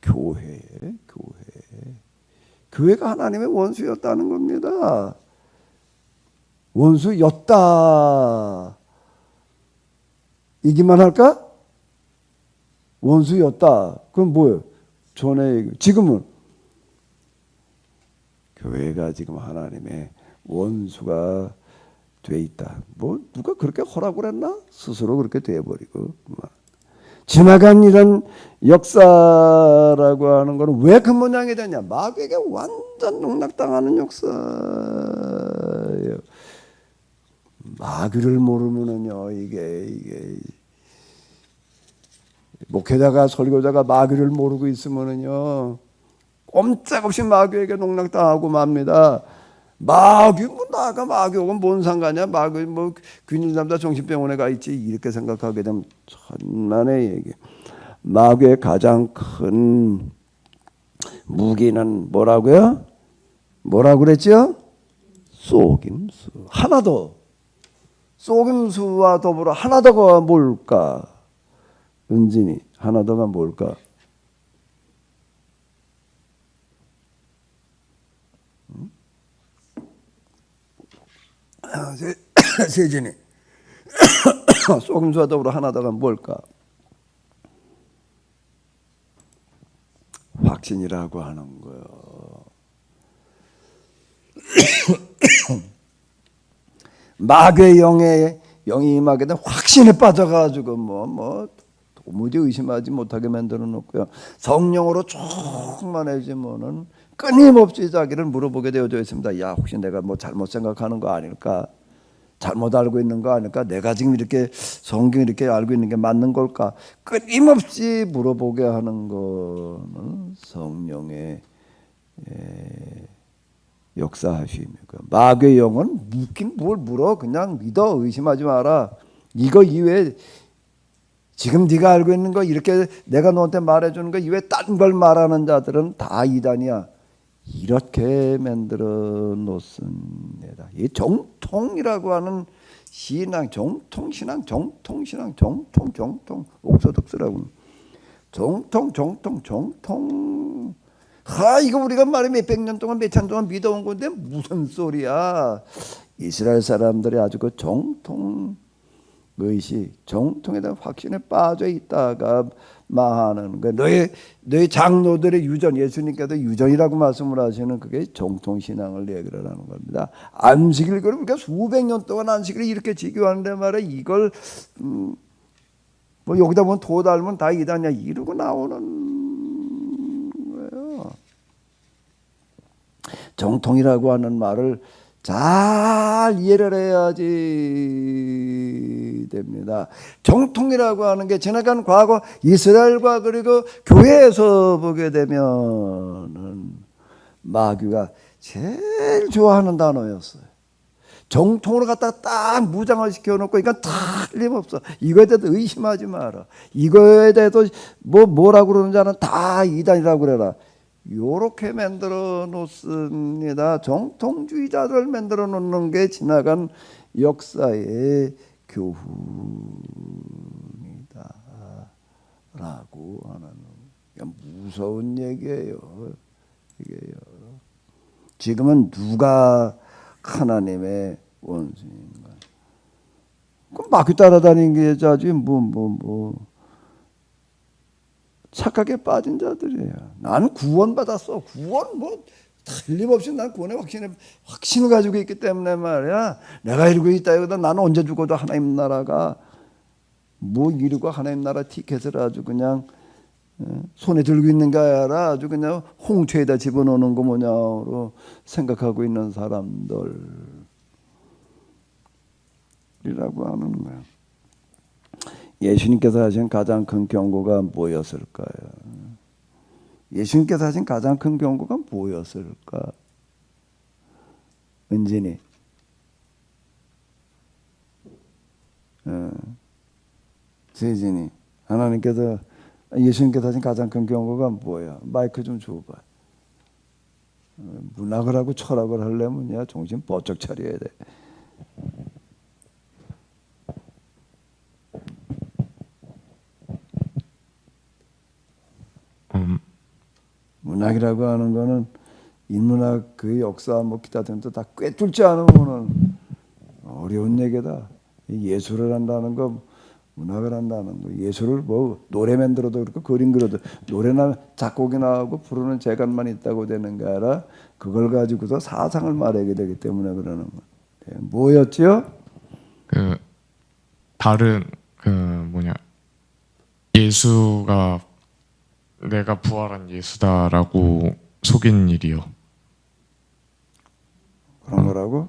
Speaker 1: 교회. 교회가 하나님의 원수였다는 겁니다. 원수였다. 이기만 할까? 원수였다. 그럼 뭐예요? 전에 지금은 교회가 지금 하나님의 원수가 돼 있다. 뭐 누가 그렇게 허락을 했나? 스스로 그렇게 돼버리고. 지나간 이런 역사라고 하는 거는 왜 그 모양이 되냐? 마귀에게 완전 농락당하는 역사예요. 마귀를 모르면은요, 이게 목회자가 설교자가 마귀를 모르고 있으면은요, 꼼짝없이 마귀에게 농락당하고 맙니다. 마귀 뭐 나가 마귀 오면 뭔 상관이야? 마귀 뭐 균일 남자 정신병원에 가 있지 이렇게 생각하게 되면 천만의 얘기. 마귀의 가장 큰 무기는 뭐라고요? 뭐라고 그랬죠? 속임수. 하나 더. 속임수와 더불어 하나 더가 뭘까? 은진이 하나 더가 뭘까? 세진이 속임수와 더불어 하나 더가 뭘까? 확신이라고 하는 거요. 마귀의 영이 임하게 된 확신에 빠져가지고 뭐 도무지 의심하지 못하게 만들어 놓고요. 성령으로 충만해지면은 끊임없이 자기를 물어보게 되어져 있습니다. 야, 혹시 내가 뭐 잘못 생각하는 거 아닐까? 잘못 알고 있는 거 아닐까? 내가 지금 이렇게 성경 이렇게 알고 있는 게 맞는 걸까? 끊임없이 물어보게 하는 거는 성령의 역사하심이고, 마귀의 영은 묻긴 뭘 물어? 그냥 믿어. 의심하지 마라. 이거 이외에 지금 네가 알고 있는 거 이렇게 내가 너한테 말해주는 거 이외에 딴 걸 말하는 자들은 다 이단이야. 이렇게 만들어 놓습니다. 이 정통이라고 하는 신앙, 정통신앙, 정통신앙, 정통 옥소득스라고 정통. 이거 우리가 말해 몇백 년 동안 몇천 동안 믿어온 건데 무슨 소리야? 이스라엘 사람들이 아주 그 정통 의식, 정통에 대한 확신에 빠져 있다가 마하는 거. 너희 장로들의 유전, 예수님께서 유전이라고 말씀을 하시는 그게 정통 신앙을 얘기를 하는 겁니다. 안식일 그러니까 수백 년 동안 안식일을 이렇게 지켜하는데 말이야. 이걸 뭐 여기다 보면 도 닮은 다 이다냐 이러고 나오는 거예요. 정통이라고 하는 말을 잘 이해를 해야지 됩니다. 정통이라고 하는 게 지나간 과거 이스라엘과 그리고 교회에서 보게 되면은 마귀가 제일 좋아하는 단어였어요. 정통으로 갖다가 딱 무장을 시켜놓고 이건 틀림없어. 이거에 대해서 의심하지 마라. 이거에 대해서 뭐라고 그러는지 아는 다 이단이라고 그래라. 요렇게 만들어 놓습니다. 정통주의자들 만들어 놓는 게 지나간 역사의 교훈이다 라고 하는 무서운 얘기예요. 이게요. 지금은 누가 하나님의 원수인가? 그럼 마귀 따라다니는 게 자지 착각에 빠진 자들이에요. 나는 구원받았어. 구원 틀림없이 난 구원의 확신을 가지고 있기 때문에 말이야. 내가 이러고 있다 이거다. 나는 언제 죽어도 하나님 나라가 이루고 하나님 나라 티켓을 아주 그냥 손에 들고 있는 게 아니라 아주 그냥 홍채에다 집어넣는 거 뭐냐로 생각하고 있는 사람들이라고 하는 거예요. 예수님께서 하신 가장 큰 경고가 뭐였을까요? 예수님께서 하신 가장 큰 경고가 뭐였을까? 은진이. 세진이. 하나님께서 예수님께서 하신 가장 큰 경고가 뭐야? 마이크 좀 줘봐. 문학을 하고 철학을 하려면 야 정신 번쩍 차려야 돼. 문학이라고 하는 거는 인문학 그 역사 뭐 기타 등도 다 꿰뚫지 않으면은 어려운 얘기다. 예술을 한다는 거, 문학을 한다는 거, 예술을 뭐 노래 만들어도 그렇고 그림 그려도 노래나 작곡이나 하고 부르는 재간만 있다고 되는 게 아니라 그걸 가지고서 사상을 말하게 되기 때문에 그러는 거. 뭐였죠?
Speaker 4: 그 다른 그 뭐냐 예수가 내가 부활한 예수다라고 속인 일이요.
Speaker 1: 그런 거라고?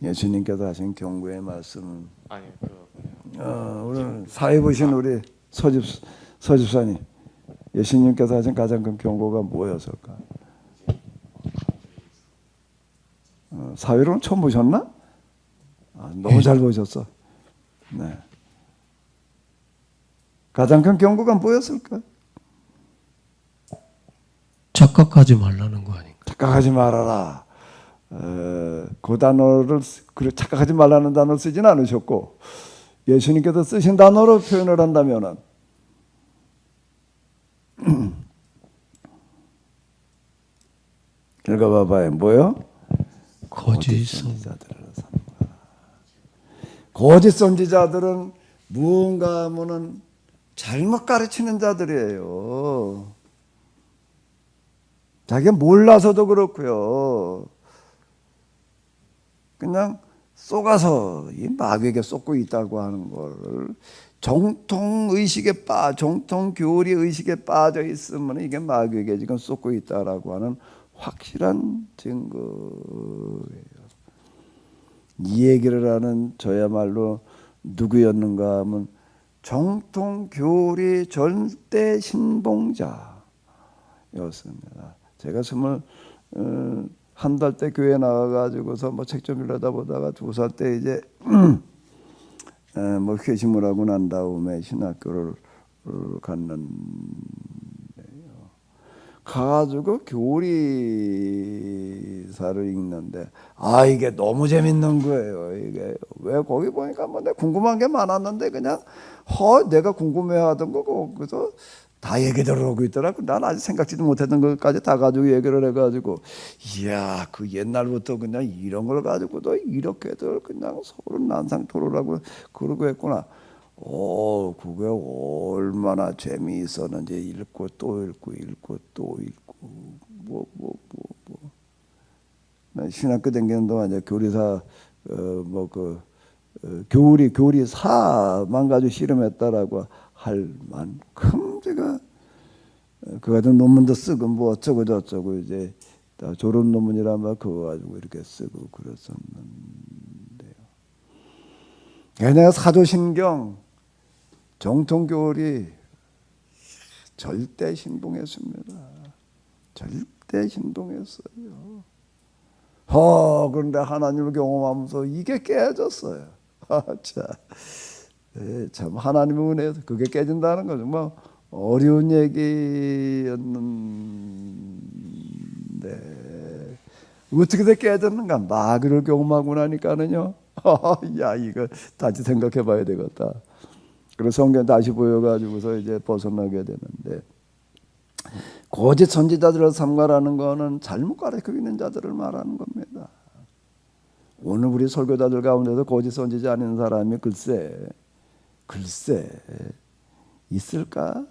Speaker 1: 예수님께서 하신 경고의 말씀은
Speaker 4: 아니
Speaker 1: 오늘 사회 보신 우리 서집사님 예수님께서 하신 가장 큰 경고가 뭐였을까? 사회로는 처음 보셨나? 너무 잘 보셨어. 네. 가장 큰 경고가 뭐였을까?
Speaker 5: 착각하지 말라는 거 아닌가?
Speaker 1: 착각하지 말아라. 그 단어를 착각하지 말라는 단어를 쓰진 않으셨고 예수님께서 쓰신 단어로 표현을 한다면은 읽어봐봐요. 뭐요?
Speaker 5: 거짓 선
Speaker 1: 선지자들을 삼가. 거짓 선지자들은 무언가 하면은 잘못 가르치는 자들이에요. 자기가 몰라서도 그렇고요. 그냥 속아서 이 마귀에게 쏟고 있다고 하는 거를 정통 교리 의식에 빠져 있으면 이게 마귀에게 지금 쏟고 있다라고 하는 확실한 증거예요. 이 얘기를 하는 저야말로 누구였는가 하면 정통 교리 절대 신봉자였습니다. 제가 21살 때 교회 나가가지고서 뭐 책 좀 읽다 보다가 2살 때 이제 뭐 회심을 하고 난 다음에 신학교를 갔는데요. 가가지고 교리사를 읽는데 이게 너무 재밌는 거예요. 이게 왜 거기 보니까 뭐 내가 궁금한 게 많았는데 그냥 내가 궁금해하던 거 거기서 다 얘기를 하고 있더라고. 난 아직 생각지도 못했던 것까지 다 가지고 얘기를 해가지고 이야 그 옛날부터 그냥 이런 걸 가지고도 이렇게들 그냥 서로 난상토론하고 그러고 했구나. 그게 얼마나 재미있었는지 읽고 또 읽고 난 신학교 다니는 동안 이제 교리사 교리사만 가지고 씨름했다라고 할 만큼 제가 그 같은 논문도 쓰고 뭐 어쩌고 저쩌고 이제 다 졸업 논문이란 말 그거 가지고 이렇게 쓰고 그랬었는데요. 내가 사도신경 정통교리 절대 신봉했습니다. 절대 신봉했어요. 그런데 하나님을 경험하면서 이게 깨졌어요. 참 하나님의 은혜에서 그게 깨진다는 거죠. 뭐 어려운 얘기였는데 어떻게 깨졌는가? 마귀를 경험하고 나니까는요. 야 이거 다시 생각해봐야 되겠다. 그래서 성경 다시 보여가지고서 이제 벗어나게 되는데 거짓 선지자들을 삼가라는 거는 잘못 가르치고 있는 자들을 말하는 겁니다. 오늘 우리 설교자들 가운데서 거짓 선지자 아닌 사람이 글쎄 있을까?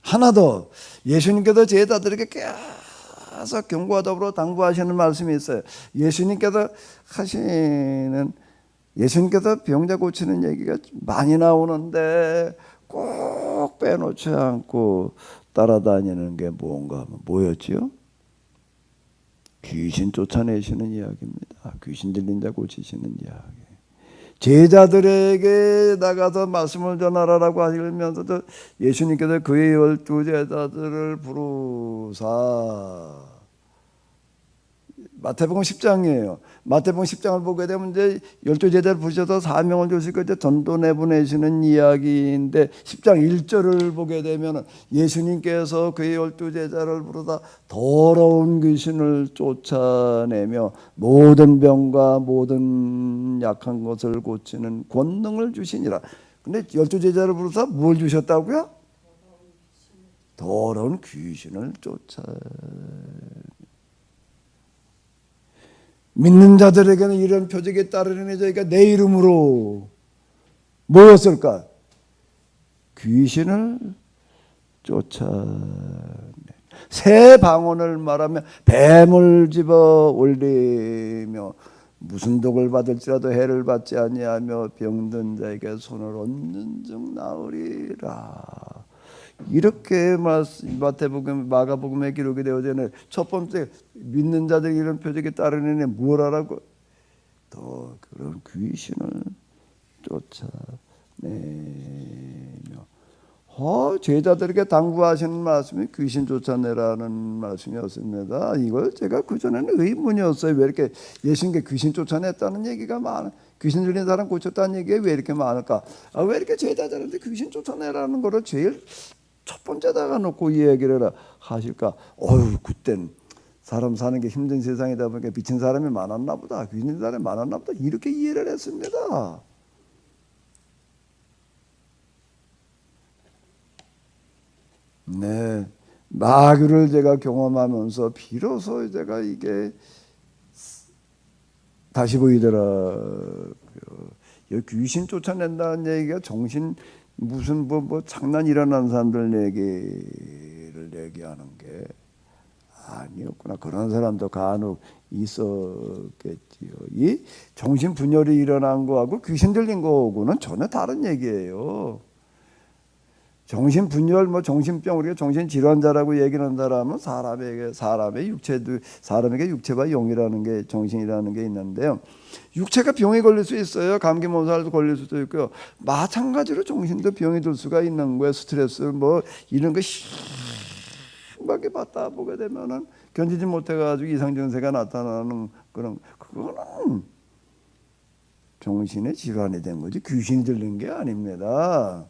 Speaker 1: 하나 더 예수님께서 제자들에게 계속 경고하더불어 당부하시는 말씀이 있어요. 예수님께서 병자 고치는 얘기가 많이 나오는데 꼭 빼놓지 않고 따라다니는 게 뭔가 하면 뭐였지요? 귀신 쫓아내시는 이야기입니다. 귀신 들린 자 고치시는 이야기. 제자들에게 나가서 말씀을 전하라라고 하시면서도 예수님께서 그의 12 제자들을 부르사, 마태복음 10장이에요. 마태복음 10장을 보게 되면 이제 12 제자를 부르셔서 사명을 주시고 이제 전도 내보내시는 이야기인데 10장 1절을 보게 되면 예수님께서 그의 12 제자를 부르다 더러운 귀신을 쫓아내며 모든 병과 모든 약한 것을 고치는 권능을 주시니라. 근데 12 제자를 부르사 뭘 주셨다고요? 더러운 귀신을 쫓아. 믿는 자들에게는 이런 표적에 따르는 저희가 내 이름으로 뭐였을까? 귀신을 쫓아내. 새 방언을 말하며 뱀을 집어 올리며 무슨 독을 받을지라도 해를 받지 아니하며 병든 자에게 손을 얹는 즉 나으리라. 이렇게 마태복음, 마가복음에 기록이 되어져 있는 첫 번째 믿는 자들이 이런 표적에 따르는 애 뭘 하라고? 더 그런 귀신을 쫓아내며 제자들에게 당부하시는 말씀이 귀신 쫓아내라는 말씀이었습니다. 이걸 제가 그전에는 의문이었어요. 왜 이렇게 예수님께 귀신 쫓아냈다는 얘기가 많아? 귀신 들린 사람 고쳤다는 얘기가 왜 이렇게 많을까? 왜 이렇게 제자들한테 귀신 쫓아내라는 거를 제일 첫 번째다가 놓고 이 얘기를 하실까? 그땐 사람 사는 게 힘든 세상이다 보니까 미친 사람이 많았나 보다. 귀신 들린 사람이 많았나 보다. 이렇게 이해를 했습니다. 네, 마귀를 제가 경험하면서 비로소 제가 이게 다시 보이더라고요. 귀신 쫓아낸다는 얘기가 정신 무슨 뭐 장난 일어난 사람들 얘기를 얘기하는 게 아니었구나. 그런 사람도 간혹 있었겠지요. 이 정신 분열이 일어난 거하고 귀신 들린 거하고는 전혀 다른 얘기예요. 정신 분열, 정신병, 우리가 정신 질환자라고 얘기하는 사람은 사람의 육체도, 사람에게 육체와 영이라는 게, 정신이라는 게 있는데요. 육체가 병에 걸릴 수 있어요. 감기 몸살도 걸릴 수도 있고요. 마찬가지로 정신도 병이 들 수가 있는 거예요. 스트레스 이런 거 심하게 받다 보게 되면은 견디지 못해가지고 이상 증세가 나타나는 그거는 정신의 질환이 된 거지 귀신이 들린 게 아닙니다.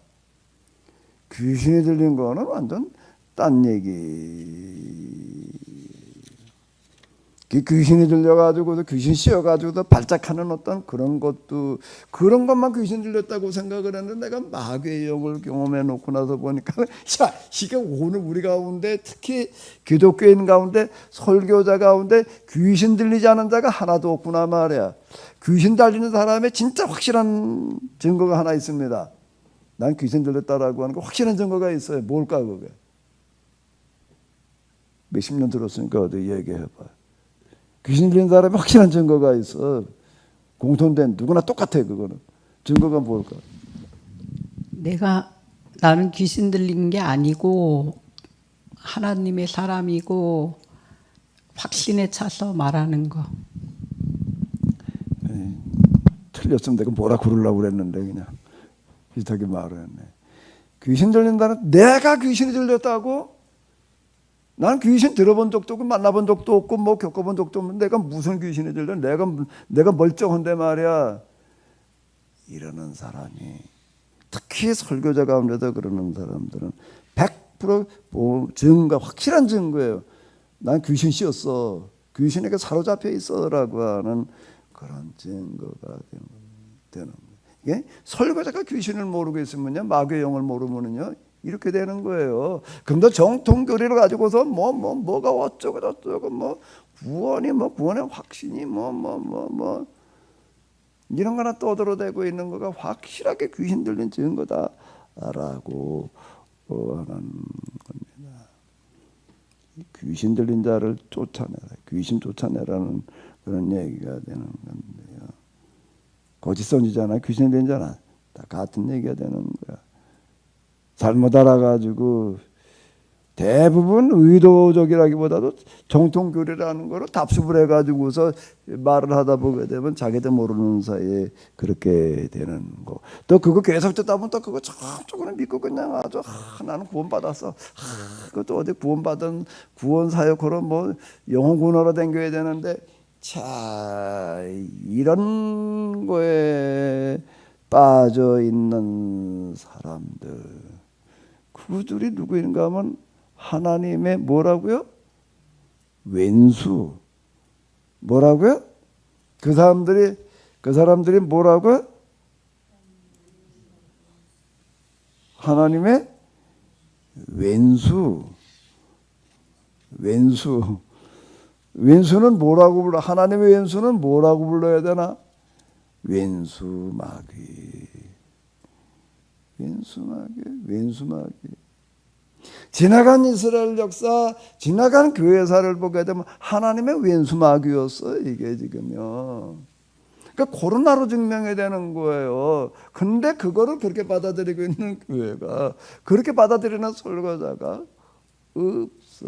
Speaker 1: 귀신이 들린 거는 완전 딴 얘기. 귀신이 들려가지고도 귀신 씌어가지고도 발작하는 어떤 그런 것만 귀신 들렸다고 생각을 했는데 내가 마귀의 영을 경험해 놓고 나서 보니까 이게 오늘 우리 가운데 특히 기독교인 가운데 설교자 가운데 귀신 들리지 않은 자가 하나도 없구나 말이야. 귀신 들리는 사람의 진짜 확실한 증거가 하나 있습니다. 난 귀신 들렸다라고 하는 거 확실한 증거가 있어요. 뭘까 그게? 몇십 년 들었으니까 어디 얘기해봐. 귀신 들린 사람이 확실한 증거가 있어. 공통된 누구나 똑같아. 그거는 증거가 뭘까?
Speaker 6: 나는 귀신 들린 게 아니고 하나님의 사람이고 확신에 차서 말하는 거.
Speaker 1: 틀렸으면 내가 뭐라 그러려고 그랬는데 그냥 비슷하게 말을 했네. 귀신 들린다는 내가 귀신이 들렸다고? 난 귀신 들어본 적도 없고 만나본 적도 없고 겪어본 적도 없는데 내가 무슨 귀신이 들려? 내가 멀쩡한데 말이야. 이러는 사람이 특히 설교자 가운데도 그러는 사람들은 100% 증거, 확실한 증거예요. 난 귀신 씌었어. 귀신에게 사로잡혀 있어라고 하는 그런 증거가 되는 거예요. 이게 설교자가 귀신을 모르고 있으면요, 마귀의 영을 모르면요, 이렇게 되는 거예요. 그럼 더 정통교리를 가지고서 뭐가 어쩌고 저쩌고 구원의 확신이 이런 거나 떠들어대고 있는 거가 확실하게 귀신 들린 증거다라고 하는 겁니다. 귀신 들린 자를 쫓아내라, 귀신 쫓아내라는 그런 얘기가 되는 건데요. 거짓 선지자나 귀신 들린 자나 다 같은 얘기가 되는 거야. 잘못 알아가지고 대부분 의도적이라기보다도 정통교리라는 거로 답습을 해가지고서 말을 하다 보게 되면 자기도 모르는 사이에 그렇게 되는 거. 또 그거 계속 듣다 보면 또 그거 조금은 믿고 그냥 아주 나는 구원받았어. 그것도 어디 구원받은 구원 사역으로 뭐 영혼 구원하러 댕겨야 되는데 자 이런 거에 빠져 있는 사람들 그들이 누구인가 하면 하나님의 뭐라고요? 왼수. 뭐라고요? 그 사람들이 뭐라고요? 하나님의 왼수. 왼수는 뭐라고 불러? 하나님의 왼수는 뭐라고 불러야 되나? 왼수마귀. 지나간 이스라엘 역사, 지나간 교회사를 보게 되면 하나님의 왼수마귀였어 이게 지금요. 그러니까 코로나로 증명해야 되는 거예요. 근데 그거를 그렇게 받아들이고 있는 교회가, 그렇게 받아들이는 설교자가 없어.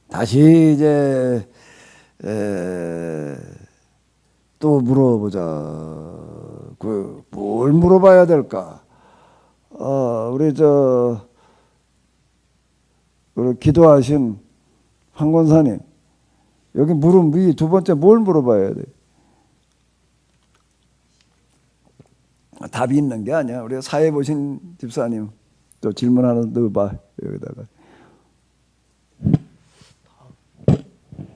Speaker 1: 다시 이제 또 물어보자. 뭘 물어봐야 될까? 우리 기도하신 황 권사님, 여기 물음 위 두 번째 뭘 물어봐야 돼? 답이 있는 게 아니야. 우리 사회 보신 집사님 또 질문 하나 넣어봐 여기다가.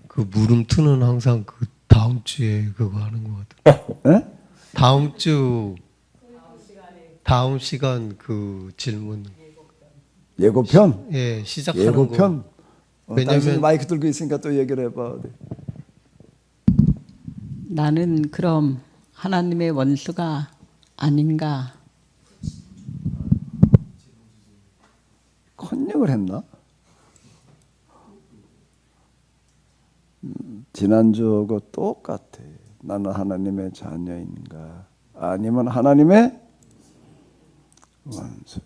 Speaker 5: 그 물음트는 항상 그 다음 주에 그거 하는 것 같아요.
Speaker 1: 네?
Speaker 5: 다음 시간 그 질문.
Speaker 1: 예고편?
Speaker 5: 예, 시작하는
Speaker 1: 예고편?
Speaker 5: 거.
Speaker 1: 당신이 마이크 들고 있으니까 또 얘기를 해봐.
Speaker 6: 나는 그럼 하나님의 원수가 아닌가?
Speaker 1: 컨닝을 했나? 지난주하고 똑같아. 나는 하나님의 자녀인가? 아니면 하나님의 원수가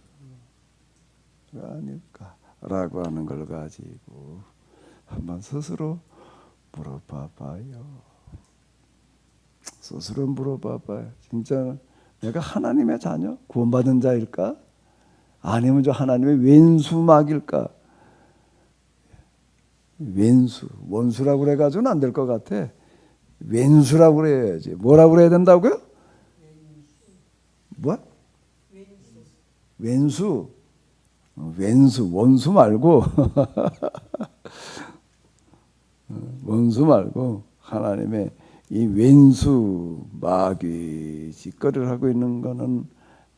Speaker 1: 아닐까? 라고 하는 걸 가지고 한번 스스로 물어봐봐요. 스스로 물어봐봐요. 진짜 내가 하나님의 자녀? 구원받은 자일까? 아니면 저 하나님의 왼수막일까? 왼수, 원수라고 그래가지고는 안 될 것 같아. 왼수라고 그래야지. 뭐라고 그래야 된다고요? 뭐? 왼수. 원수 말고 원수 말고 하나님의 이 왼수 마귀 짓거리를 하고 있는 것은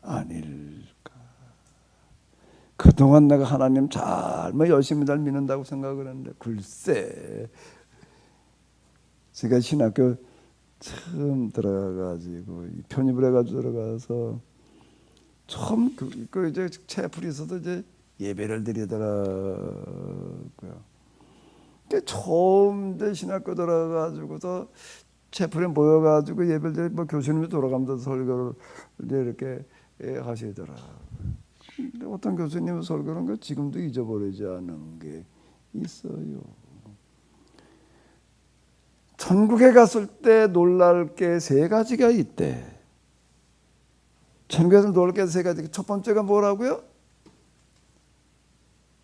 Speaker 1: 아닐까. 그동안 내가 하나님 열심히 잘 믿는다고 생각을 했는데 글쎄 제가 신학교 처음 들어가가지고 편입을 해가지고 들어가서 처음 그 이제 채플에서도 이제 예배를 드리더라고요. 근데 처음 이제 신학교 들어가지고서 채플에 모여가지고 예배를 드리 뭐 교수님이 돌아가면서 설교를 이제 이렇게 하시더라고요. 근데 어떤 교수님의 설교는 그 지금도 잊어버리지 않은 게 있어요. 천국에 갔을 때 놀랄 게 세 가지가 있대. 천국에서 놀랄 게 세 가지. 첫 번째가 뭐라고요?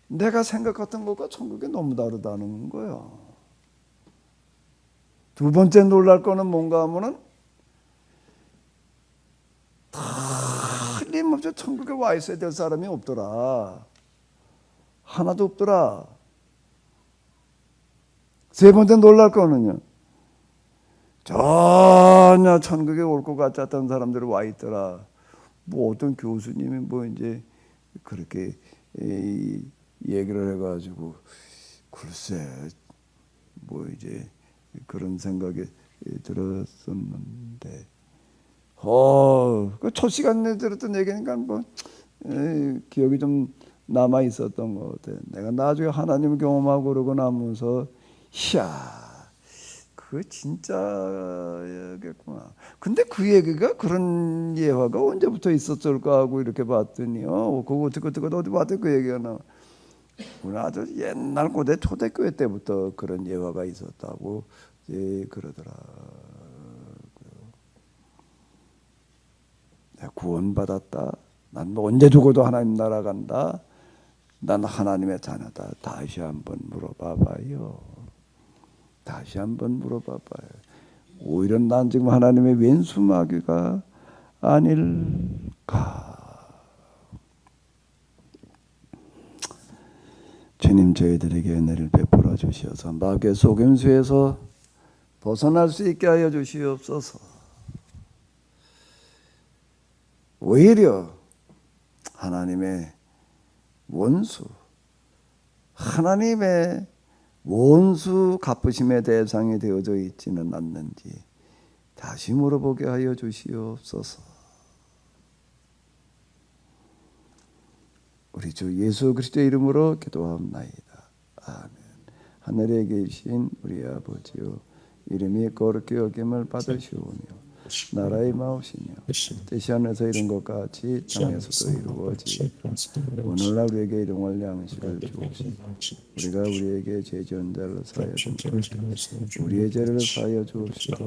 Speaker 1: 내가 생각했던 것과 천국이 너무 다르다는 거야. 두 번째 놀랄 거는 뭔가 하면은 틀림없이 천국에 와 있어야 될 사람이 없더라. 하나도 없더라. 세 번째 놀랄 거는요. 전혀 천국에 올 것 같지 않던 사람들이 와 있더라. 뭐 어떤 교수님이 뭐 이제 그렇게 얘기를 해가지고 글쎄 뭐 이제 그런 생각이 들었었는데 그 첫 시간에 들었던 얘기니까 뭐 기억이 좀 남아 있었던 것 같아. 내가 나중에 하나님 경험하고 그러고 나면서 이야 그 진짜겠구나. 근데 그 얘기가 그런 예화가 언제부터 있었을까 하고 이렇게 봤더니요. 그거 어떻게 어디 봤더니 그 얘기가 나. 우리 아주 옛날 고대 초대교회 때부터 그런 예화가 있었다고 그러더라. 내가 구원받았다. 난 언제 죽어도 하나님 나라 간다. 난 하나님의 자녀다. 다시 한번 물어봐봐요. 다시 한번 물어봐봐요. 오히려 난 지금 하나님의 왼수마귀가 아닐까. 주님 저희들에게 은혜를 베풀어 주시어서 마귀의 속임수에서 벗어날 수 있게 하여 주시옵소서. 오히려 하나님의 원수, 하나님의 원수 갚으심의 대상이 되어져 있지는 않는지 다시 물어보게 하여 주시옵소서. 우리 주 예수 그리스도의 이름으로 기도합나이다. 아멘. 하늘에 계신 우리 아버지요, 이름이 거룩히 여김을 받으시오며 나라의 마옵시며 뜻이 하늘에서 이룬 것 같이 땅에서도 이루어지. 오늘날 우리에게 일용할 양식을 주옵시고 우리가 우리에게 죄 지은 자를 사하여 주옵시고 우리의 죄를 사하여 주옵시고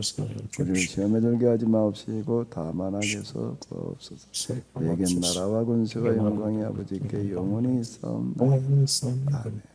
Speaker 1: 우리를 시험에 들게 하지 마옵시고 다만 악에서 구하옵소서. 내겐 나라와 권세와 영광이 아버지께 영원히 있사옵나이다. 아멘.